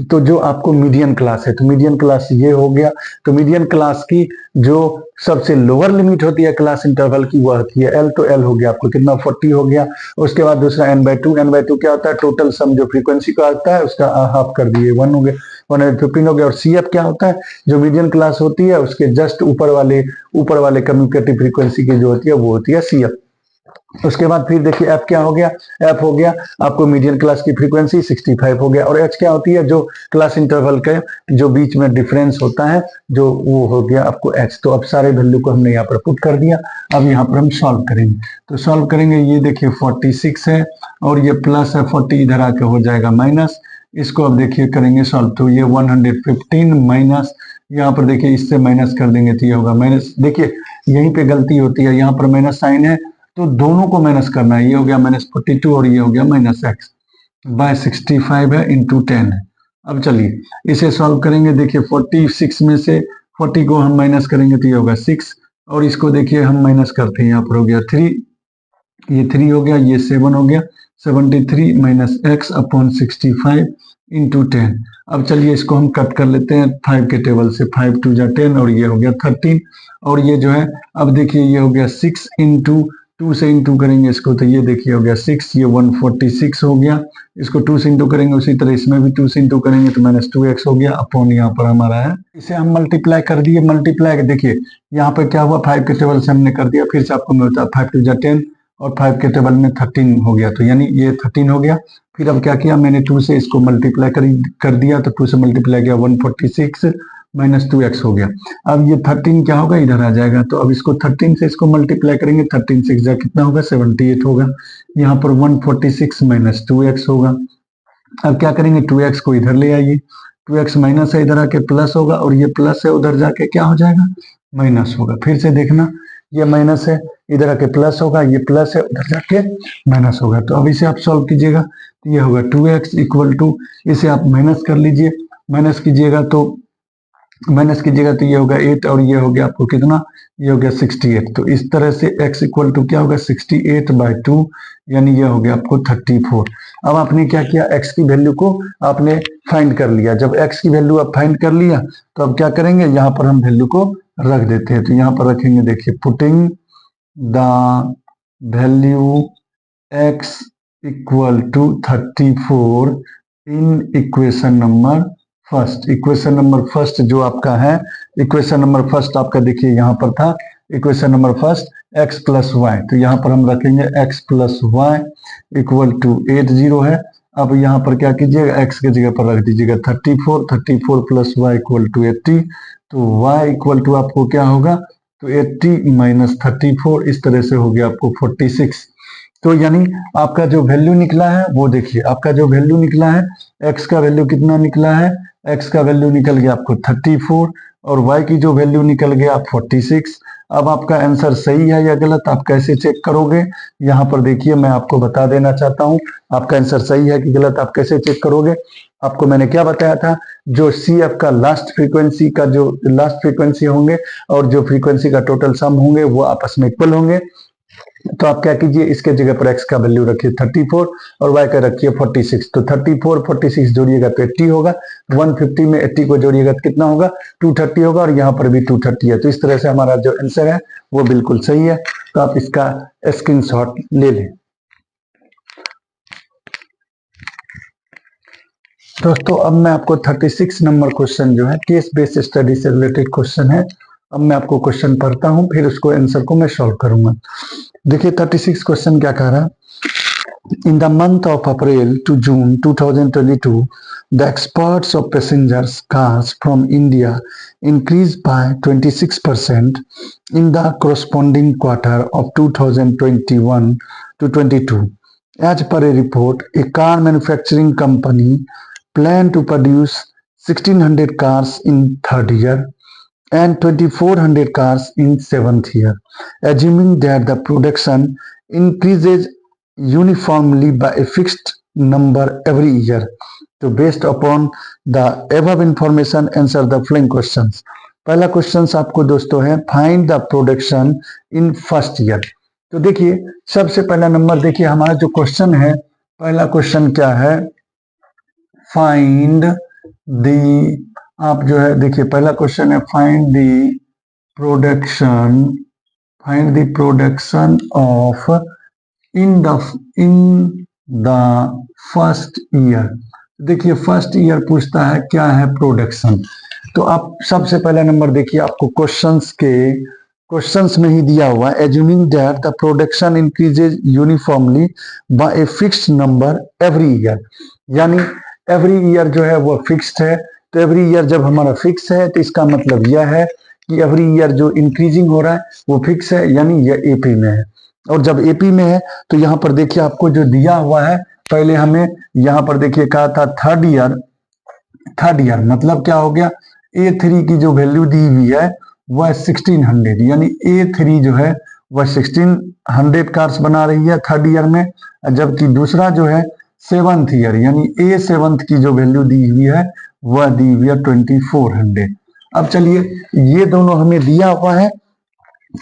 तो जो आपको मीडियन क्लास है, तो मीडियन क्लास ये हो गया। तो मीडियन क्लास की जो सबसे लोअर लिमिट होती है क्लास इंटरवल की वह होती है एल, तो एल हो गया आपको कितना 40 हो गया। उसके बाद दूसरा n/2, n/2 क्या होता है, टोटल सम जो फ्रीक्वेंसी का आता है उसका हाफ कर दिए 1 हो गया, 115 हो गया। और सी एफ क्या होता है, जो मीडियन क्लास होती है उसके जस्ट ऊपर वाले कम्युनिकेटिव फ्रीक्वेंसी की जो होती है वो होती है सी एफ। उसके बाद फिर देखिए एफ क्या हो गया, एफ हो गया आपको मीडियन क्लास की फ्रीक्वेंसी 65 हो गया। और एच क्या होती है, जो क्लास इंटरवल के जो बीच में डिफरेंस होता है जो वो हो गया आपको एच। तो अब सारे वैल्यू को हमने यहाँ पर पुट कर दिया। अब यहाँ पर हम सॉल्व करेंगे, तो सॉल्व करेंगे, ये देखिए 46 है और ये प्लस है 40, इधर आके हो जाएगा माइनस। इसको अब देखिए करेंगे सॉल्व, तो ये 115 माइनस, यहाँ पर देखिए इससे माइनस कर देंगे तो ये होगा माइनस। देखिए यहीं पे गलती होती है, यहाँ पर माइनस साइन है तो दोनों को माइनस करना है, ये हो गया -42 और ये हो गया -x बाय 65 है इंटू 10 है। अब चलिए इसे सॉल्व करेंगे। देखिए 46 में से 40 को हम माइनस करेंगे तो ये होगा 6, और इसको देखिए हम माइनस करते हैं, यहाँ पर हो गया 3, ये 3 हो गया, ये 7 हो गया, 73 माइनस x अपॉन 65 इंटू 10। अब चलिए इसको हम कट कर लेते हैं 5 के टेबल से, 5 2 जा 10 और ये हो गया 13, और ये जो है अब देखिए ये हो गया 6 इंटू 2 से इंटू करेंगे इसको, तो ये देखिए हो गया 6, ये 146 हो गया। इसको 2 से इंटू करेंगे, उसी तरह इसमें भी 2 से इंटू करेंगे तो -2x हो गया अपॉन यहाँ पर हमारा है, इसे हम मल्टीप्लाई कर दिए। मल्टीप्लाई देखिए यहाँ पर क्या हुआ, 5 के टेबल से हमने कर दिया, फिर से आपको मिलता है 5 2 जा 10 और 5 के टेबल में 13 हो गया, तो यानी ये 13 हो गया। फिर अब क्या किया मैंने 2 से इसको मल्टीप्लाई कर दिया, तो 2 से मल्टीप्लाई किया 146 -2x हो गया। अब ये 13 क्या होगा, इधर आ जाएगा, तो अब इसको 13 से इसको मल्टीप्लाई करेंगे, 13 6 जा कितना होगा 78 होगा। यहाँ पर 146 -2x होगा। अब क्या करेंगे 2x को इधर ले आइए, 2x माइनस है, इधर आके प्लस होगा, और ये प्लस है उधर जाके क्या हो जाएगा माइनस होगा। फिर से देखना ये माइनस है, इधर आके प्लस होगा, ये प्लस है उधर जाके माइनस होगा। तो अब इसे आप सॉल्व कीजिएगा तो ये होगा 2x इक्वल टू, इसे आप माइनस कर लीजिए, माइनस कीजिएगा तो ये होगा 8 और ये हो गया आपको कितना, ये हो गया 68। तो इस तरह से x इक्वल टू क्या होगा 68/2, यानी ये हो गया आपको 34। अब आपने क्या किया, x की वैल्यू को आपने फाइंड कर लिया। जब x की वैल्यू आप फाइंड कर लिया तो अब क्या करेंगे, यहाँ पर हम वैल्यू को रख देते हैं। तो यहाँ पर रखेंगे, देखिए putting the value x equal to 34 in equation number first. Equation number first जो आपका है, इक्वेशन नंबर फर्स्ट आपका देखिए यहाँ पर था, equation number first x plus Y, तो यहाँ पर हम रखेंगे x plus Y equal to 80 है। अब यहाँ पर क्या कीजिएगा, x के जगह पर रख दीजिएगा 34, 34 प्लस वाई इक्वल टू 80, तो y इक्वल टू आपको क्या होगा, तो 80 माइनस 34, इस तरह से हो गया आपको 46। तो यानी आपका जो वैल्यू निकला है वो देखिए, आपका जो वैल्यू निकला है x का वैल्यू कितना निकला है, x का वैल्यू निकल गया आपको 34 और y की जो वैल्यू निकल गया आप 46। अब आपका आंसर सही है या गलत आप कैसे चेक करोगे, यहाँ पर देखिए मैं आपको बता देना चाहता हूँ आपका आंसर सही है कि गलत आप कैसे चेक करोगे। आपको मैंने क्या बताया था, जो CF का लास्ट फ्रीक्वेंसी का जो लास्ट फ्रीक्वेंसी होंगे और जो फ्रीक्वेंसी का टोटल सम होंगे वो आपस में इक्वल होंगे। तो आप क्या कीजिए, इसके जगह पर x का वैल्यू रखिए 34 और y का रखिए 46। तो 34 46 जोड़िएगा तो 80 होगा, 150 में 80 को जोड़िएगा तो कितना होगा, 230 होगा, और यहाँ पर भी 230 है। तो इस तरह से हमारा जो आंसर है वो बिल्कुल सही है। तो आप इसका स्क्रीनशॉट ले लें। दोस्तों अब मैं आपको 36 नंबर क्वेश्चन जो है केस बेस्ड स्टडी से रिलेटेड क्वेश्चन है। अब मैं आपको क्वेश्चन पढ़ता हूं, फिर उसको आंसर को मैं सॉल्व करूंगा। देखिए 36 क्वेश्चन क्या कह रहा है। In the month of April to June 2022, the exports of passengers cars from India increased by 26% in the corresponding quarter of 2021 to 22. As per a report, a car manufacturing company planned to produce 1600 cars in third year and 2400 cars in seventh year, assuming that the production increases uniformly by a fixed number every year. So based upon the above information, answer the following questions. पहला question आपको दोस्तों है find the production in first year. तो देखिए सबसे पहला number, देखिए हमारा जो क्वेश्चन है, पहला क्वेश्चन क्या है, फाइंड दी, आप जो है देखिए पहला क्वेश्चन है find the production of in the first year. देखिए फर्स्ट ईयर पूछता है क्या है प्रोडक्शन। तो आप सबसे पहला नंबर देखिए आपको क्वेश्चंस में ही दिया हुआ है, assuming that the production increases uniformly by a fixed number every year, यानी एवरी ईयर जो है वो फिक्स्ड है। तो एवरी ईयर जब हमारा फिक्स है तो इसका मतलब यह है कि एवरी ईयर जो इंक्रीजिंग हो रहा है वो फिक्स है, यानी यह एपी में है। और जब एपी में है तो यहाँ पर देखिए आपको जो दिया हुआ है, पहले हमें यहाँ पर देखिए कहा था थर्ड ईयर मतलब क्या हो गया, A3 की जो वैल्यू दी हुई है वह 1600, यानी A3 जो है वह 1600 कार्स बना रही है थर्ड ईयर में, जबकि दूसरा जो है सेवंथ ईयर यानी A7 की जो वैल्यू दी हुई है वह दी हुई है 2400। अब चलिए ये दोनों हमें दिया हुआ है,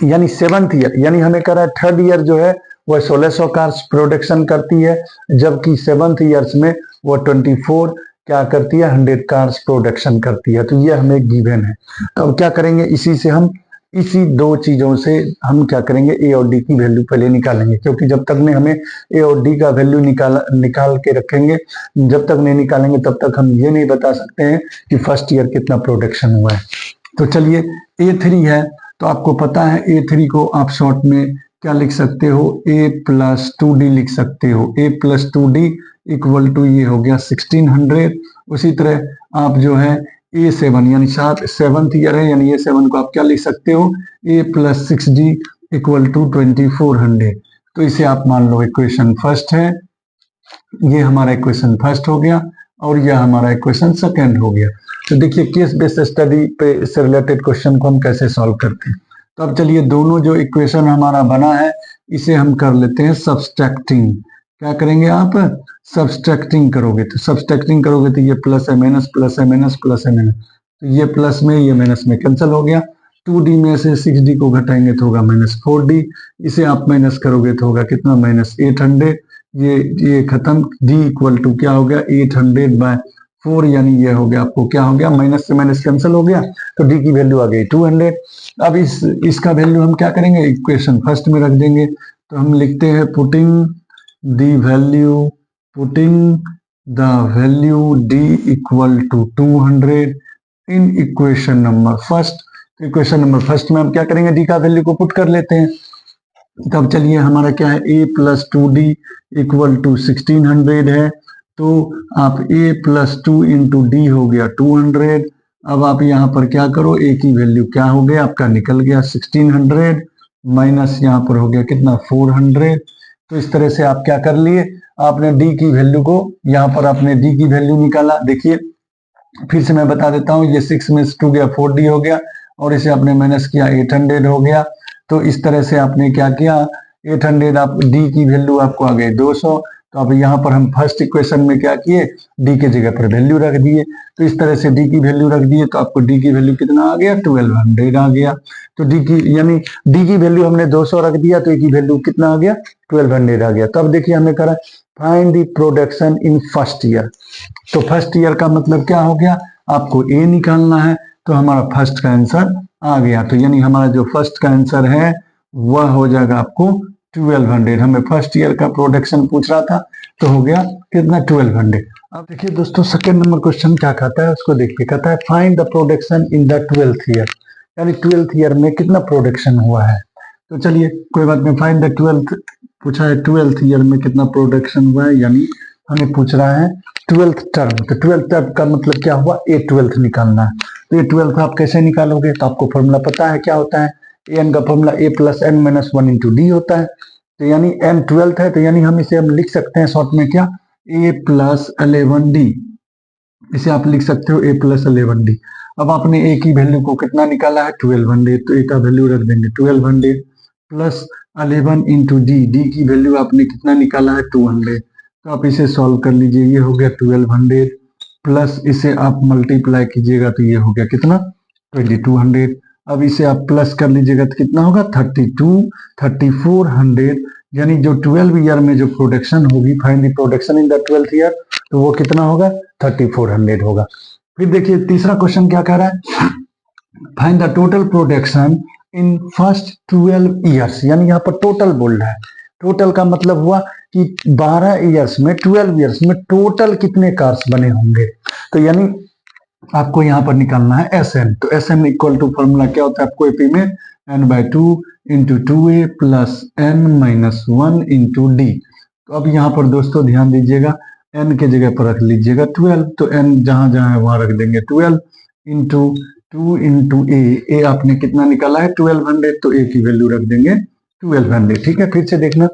यानी सेवंथ ईयर, यानी हमें कह रहा है थर्ड ईयर जो है वह 1600 कार्स प्रोडक्शन करती है, जबकि सेवंथ ईयर्स में वह 24 क्या करती है 100 कार्स प्रोडक्शन करती है। तो ये हमें गिवन है। तो अब क्या करेंगे, इसी दो चीजों से हम क्या करेंगे, ए और डी की वैल्यू पहले निकालेंगे, क्योंकि जब तक ने हमें ए और डी का वैल्यू निकाल के रखेंगे, जब तक नहीं निकालेंगे तब तक हम ये नहीं बता सकते हैं कि फर्स्ट ईयर कितना प्रोडक्शन हुआ है। तो चलिए A3 है, तो आपको पता है A3 को आप शॉर्ट में क्या लिख सकते हो, A+2D लिख सकते हो। A+2D इक्वल टू ये हो गया 1600। उसी तरह आप जो है A7 यानी सेवंथ ईयर है, यानी A7 को आप क्या लिख सकते हो, A+6D इक्वल टू 2400। तो इसे आप मान लो इक्वेशन फर्स्ट है, ये हमारा इक्वेशन फर्स्ट हो गया और यह हमारा इक्वेशन सेकंड हो गया। तो देखिए केस बेस्ड स्टडी पे इससे रिलेटेड क्वेश्चन को हम कैसे सॉल्व करते हैं। तो अब चलिए दोनों जो इक्वेशन हमारा बना है इसे हम कर लेते हैं सब्सट्रैक्टिंग। क्या करेंगे आप, सब्सट्रैक्टिंग करोगे। तो सब्सट्रैक्टिंग करोगे तो ये प्लस है माइनस, प्लस है माइनस, प्लस है माइनस, तो ये प्लस में ये माइनस में कैंसिल हो गया। 2D में से 6D को घटाएंगे तो होगा -4D, इसे आप माइनस करोगे तो होगा कितना -800। ये खत्म, D इक्वल टू क्या हो गया 800/4, यानी ये हो गया आपको क्या हो गया, माइनस से माइनस कैंसिल हो गया, तो D की वैल्यू आ गई 200। अब इसका वैल्यू हम क्या करेंगे, इक्वेशन फर्स्ट में रख देंगे। तो हम लिखते हैं putting the value D equal to 200 in equation number first. Equation number first में हम क्या करेंगे, D का वैल्यू को पुट कर लेते हैं। तब चलिए हमारा क्या है, A+2D इक्वल टू 1600 है, तो आप A+2 इंटू D हो गया 200। अब आप यहाँ पर क्या करो, A की वैल्यू क्या हो गया आपका, निकल गया 1600 माइनस यहाँ पर हो गया कितना 400। तो इस तरह से आप क्या कर लिए, आपने D की वैल्यू को, यहाँ पर आपने D की वैल्यू निकाला। देखिए फिर से मैं बता देता हूँ, ये 6 में 2 गया 4D हो गया, और इसे आपने माइनस किया 800 हो गया। तो इस तरह से आपने क्या किया, 800 आप D की वैल्यू आपको आ गई 200, तो अब यहाँ पर हम फर्स्ट इक्वेशन में क्या किए, डी के जगह पर वैल्यू रख दिए। तो इस तरह से डी की वैल्यू रख दिए तो आपको डी की वैल्यू कितना आ गया, 1200 आ गया। तो डी की यानी डी की वैल्यू हमने 200 रख दिया तो ए की वैल्यू कितना आ गया, 1200 आ गया। तो अब देखिए हमें करा find the production in first year. तो फर्स्ट ईयर का मतलब क्या हो गया, आपको ए निकालना है। तो हमारा फर्स्ट का आंसर आ गया। तो यानी हमारा जो फर्स्ट का आंसर है वह हो जाएगा आपको 1200। हमें फर्स्ट ईयर का प्रोडक्शन पूछ रहा था तो हो गया कितना, 1200। अब देखिए दोस्तों सेकंड नंबर क्वेश्चन क्या कहता है उसको देखिए। कहता है find the production in the 12th year, यानी 12th ईयर में कितना प्रोडक्शन हुआ है। तो चलिए कोई बात नहीं, फाइंड द 12th पूछा है, 12th ईयर में कितना प्रोडक्शन हुआ है, यानी हमें पूछ रहा है 12th टर्म। तो 12th टर्म का मतलब क्या हुआ, ए 12th निकालना है। तो ए 12th आप कैसे निकालोगे, तो आपको फॉर्मूला पता है क्या होता है, एन का formula A plus N minus 1 into D होता है। तो यानी एन 12th है तो यानी हम इसे हम लिख सकते हैं शॉर्ट में क्या, ए प्लस 11d। इसे आप लिख सकते हो ए प्लस 11d। अब आपने ए की वैल्यू को कितना निकाला है, 1200। तो ए का वैल्यू रख देंगे 1200 प्लस 11 इंटू डी, डी की वैल्यू आपने कितना निकाला है, 200। तो आप इसे सॉल्व कर लीजिए, ये हो गया 1200 प्लस इसे आप मल्टीप्लाई कीजिएगा तो ये हो गया कितना, 2200। अब इसे आप प्लस कर लीजिएगा तो कितना होगा, 3400। यानी जो 12 ईयर में जो प्रोडक्शन होगी, find the production in the 12th year, तो वो कितना होगा, 3400 होगा। फिर देखिए तीसरा क्वेश्चन क्या कह रहा है, find the total production in first 12 years. यानी यहाँ पर टोटल बोल रहा है। टोटल का मतलब हुआ कि 12 ईयर्स में, 12 ईयर्स में टोटल कितने कार्स बने होंगे। तो यानी आपको यहाँ पर निकालना है एस एन। तो S N equal to formula क्या होता है आपको एपी में, n/2 into 2a plus n minus 1 into D. तो अब यहाँ पर दोस्तों ध्यान दीजिएगा, n के जगह पर रख लीजिएगा 12। तो n जहां जहां है वहां रख देंगे 12 इंटू 2 इंटू ए आपने कितना निकाला है, 1200। तो ए की वैल्यू रख देंगे 1200। ठीक है, फिर से देखना,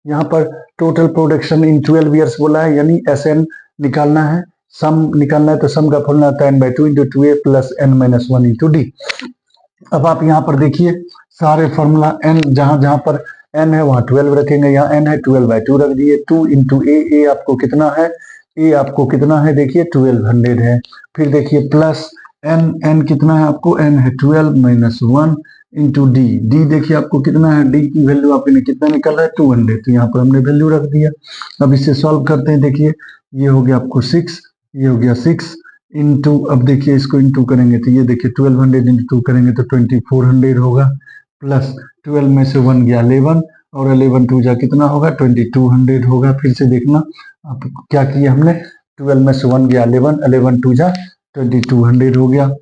यहाँ पर टोटल प्रोडक्शन इन 12 ईयर्स बोला है, यानी एस एन निकालना है, सम निकालना है। तो सम का फॉर्मूला आता है n/2 into 2a plus n minus 1 into D. अब आप यहाँ पर देखिए सारे फॉर्मूला n जहां जहां पर n है वहां 12 रखेंगे, यहाँ n है 12/2 रख दिए। 2 इंटू ए आपको कितना है, ए आपको कितना है, देखिए 1200 है। फिर देखिए प्लस n कितना है आपको, n है 12 माइनस 1 इंटू डी, डी देखिए आपको कितना है, डी की वैल्यू आपने कितना निकाला है, 200। तो यहाँ पर हमने वैल्यू रख दिया। अब इसे सॉल्व करते हैं, देखिए ये हो गया आपको 6, ये हो गया 6 इंटू, अब देखिए इसको इंटू करेंगे तो ये देखिए 1200 इंटू 2 करेंगे तो 2400 होगा, प्लस 12 में से 1 गया 11 और 11 2 जा कितना होगा, 2200 होगा। फिर से देखना आप क्या किया हमने, 12 में से 1 गया 11, 11 2 जा 2200 हो गया।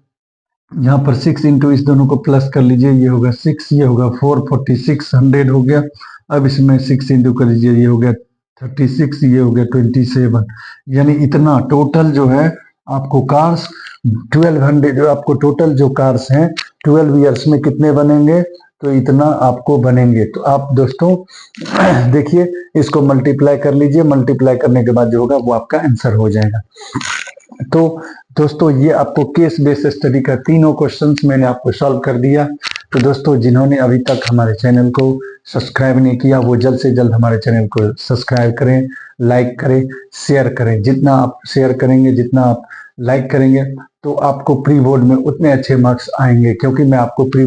यहाँ पर 6 इंटू इस दोनों को प्लस कर लीजिए, ये होगा 6, ये होगा 4, 4600 हो गया। अब इसमें 6 इंटू कर लीजिए, ये हो गया 36, ये हो गया 27। यानी इतना टोटल जो है आपको कार्स 1200, जो आपको टोटल जो कार्स हैं 12 ईयर्स में कितने बनेंगे, तो इतना आपको बनेंगे। तो आप दोस्तों देखिए इसको मल्टीप्लाई कर लीजिए, मल्टीप्लाई करने के बाद जो होगा वो आपका आंसर हो जाएगा। तो दोस्तों ये आपको केस बेस्ड स्टडी का तीनों क्वेश्चंस मैंने आपको सॉल्व कर दिया। तो दोस्तों जिन्होंने अभी तक हमारे चैनल को सब्सक्राइब नहीं किया वो जल्द से जल्द हमारे चैनल को सब्सक्राइब करें, लाइक करें, शेयर करें। जितना आप शेयर करेंगे, जितना आप लाइक करेंगे तो आपको प्री बोर्ड में उतने अच्छे मार्क्स आएंगे, क्योंकि मैं आपको प्री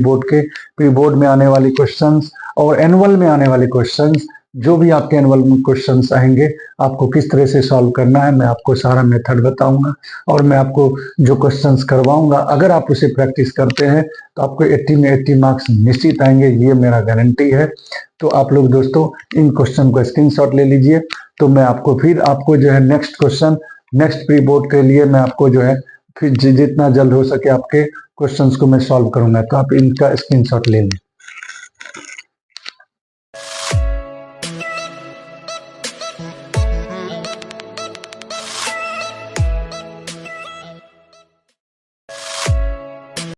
बोर्ड में आने वाले क्वेश्चंस और एनुअल में आने वाले क्वेश्चंस, जो भी आपके एनुअल में क्वेश्चंस आएंगे आपको किस तरह से सॉल्व करना है मैं आपको सारा मेथड बताऊंगा और मैं आपको जो क्वेश्चंस करवाऊंगा अगर आप उसे प्रैक्टिस करते हैं तो आपको 80 में 80 मार्क्स निश्चित आएंगे, ये मेरा गारंटी है। तो आप लोग दोस्तों इन क्वेश्चन को स्क्रीनशॉट ले लीजिए। तो मैं आपको फिर आपको जो है next question, next pre board के लिए मैं आपको जो है फिर जितना जल्द हो सके आपके क्वेश्चंस को मैं सॉल्व करूंगा। तो आप इनका स्क्रीनशॉट ले लें।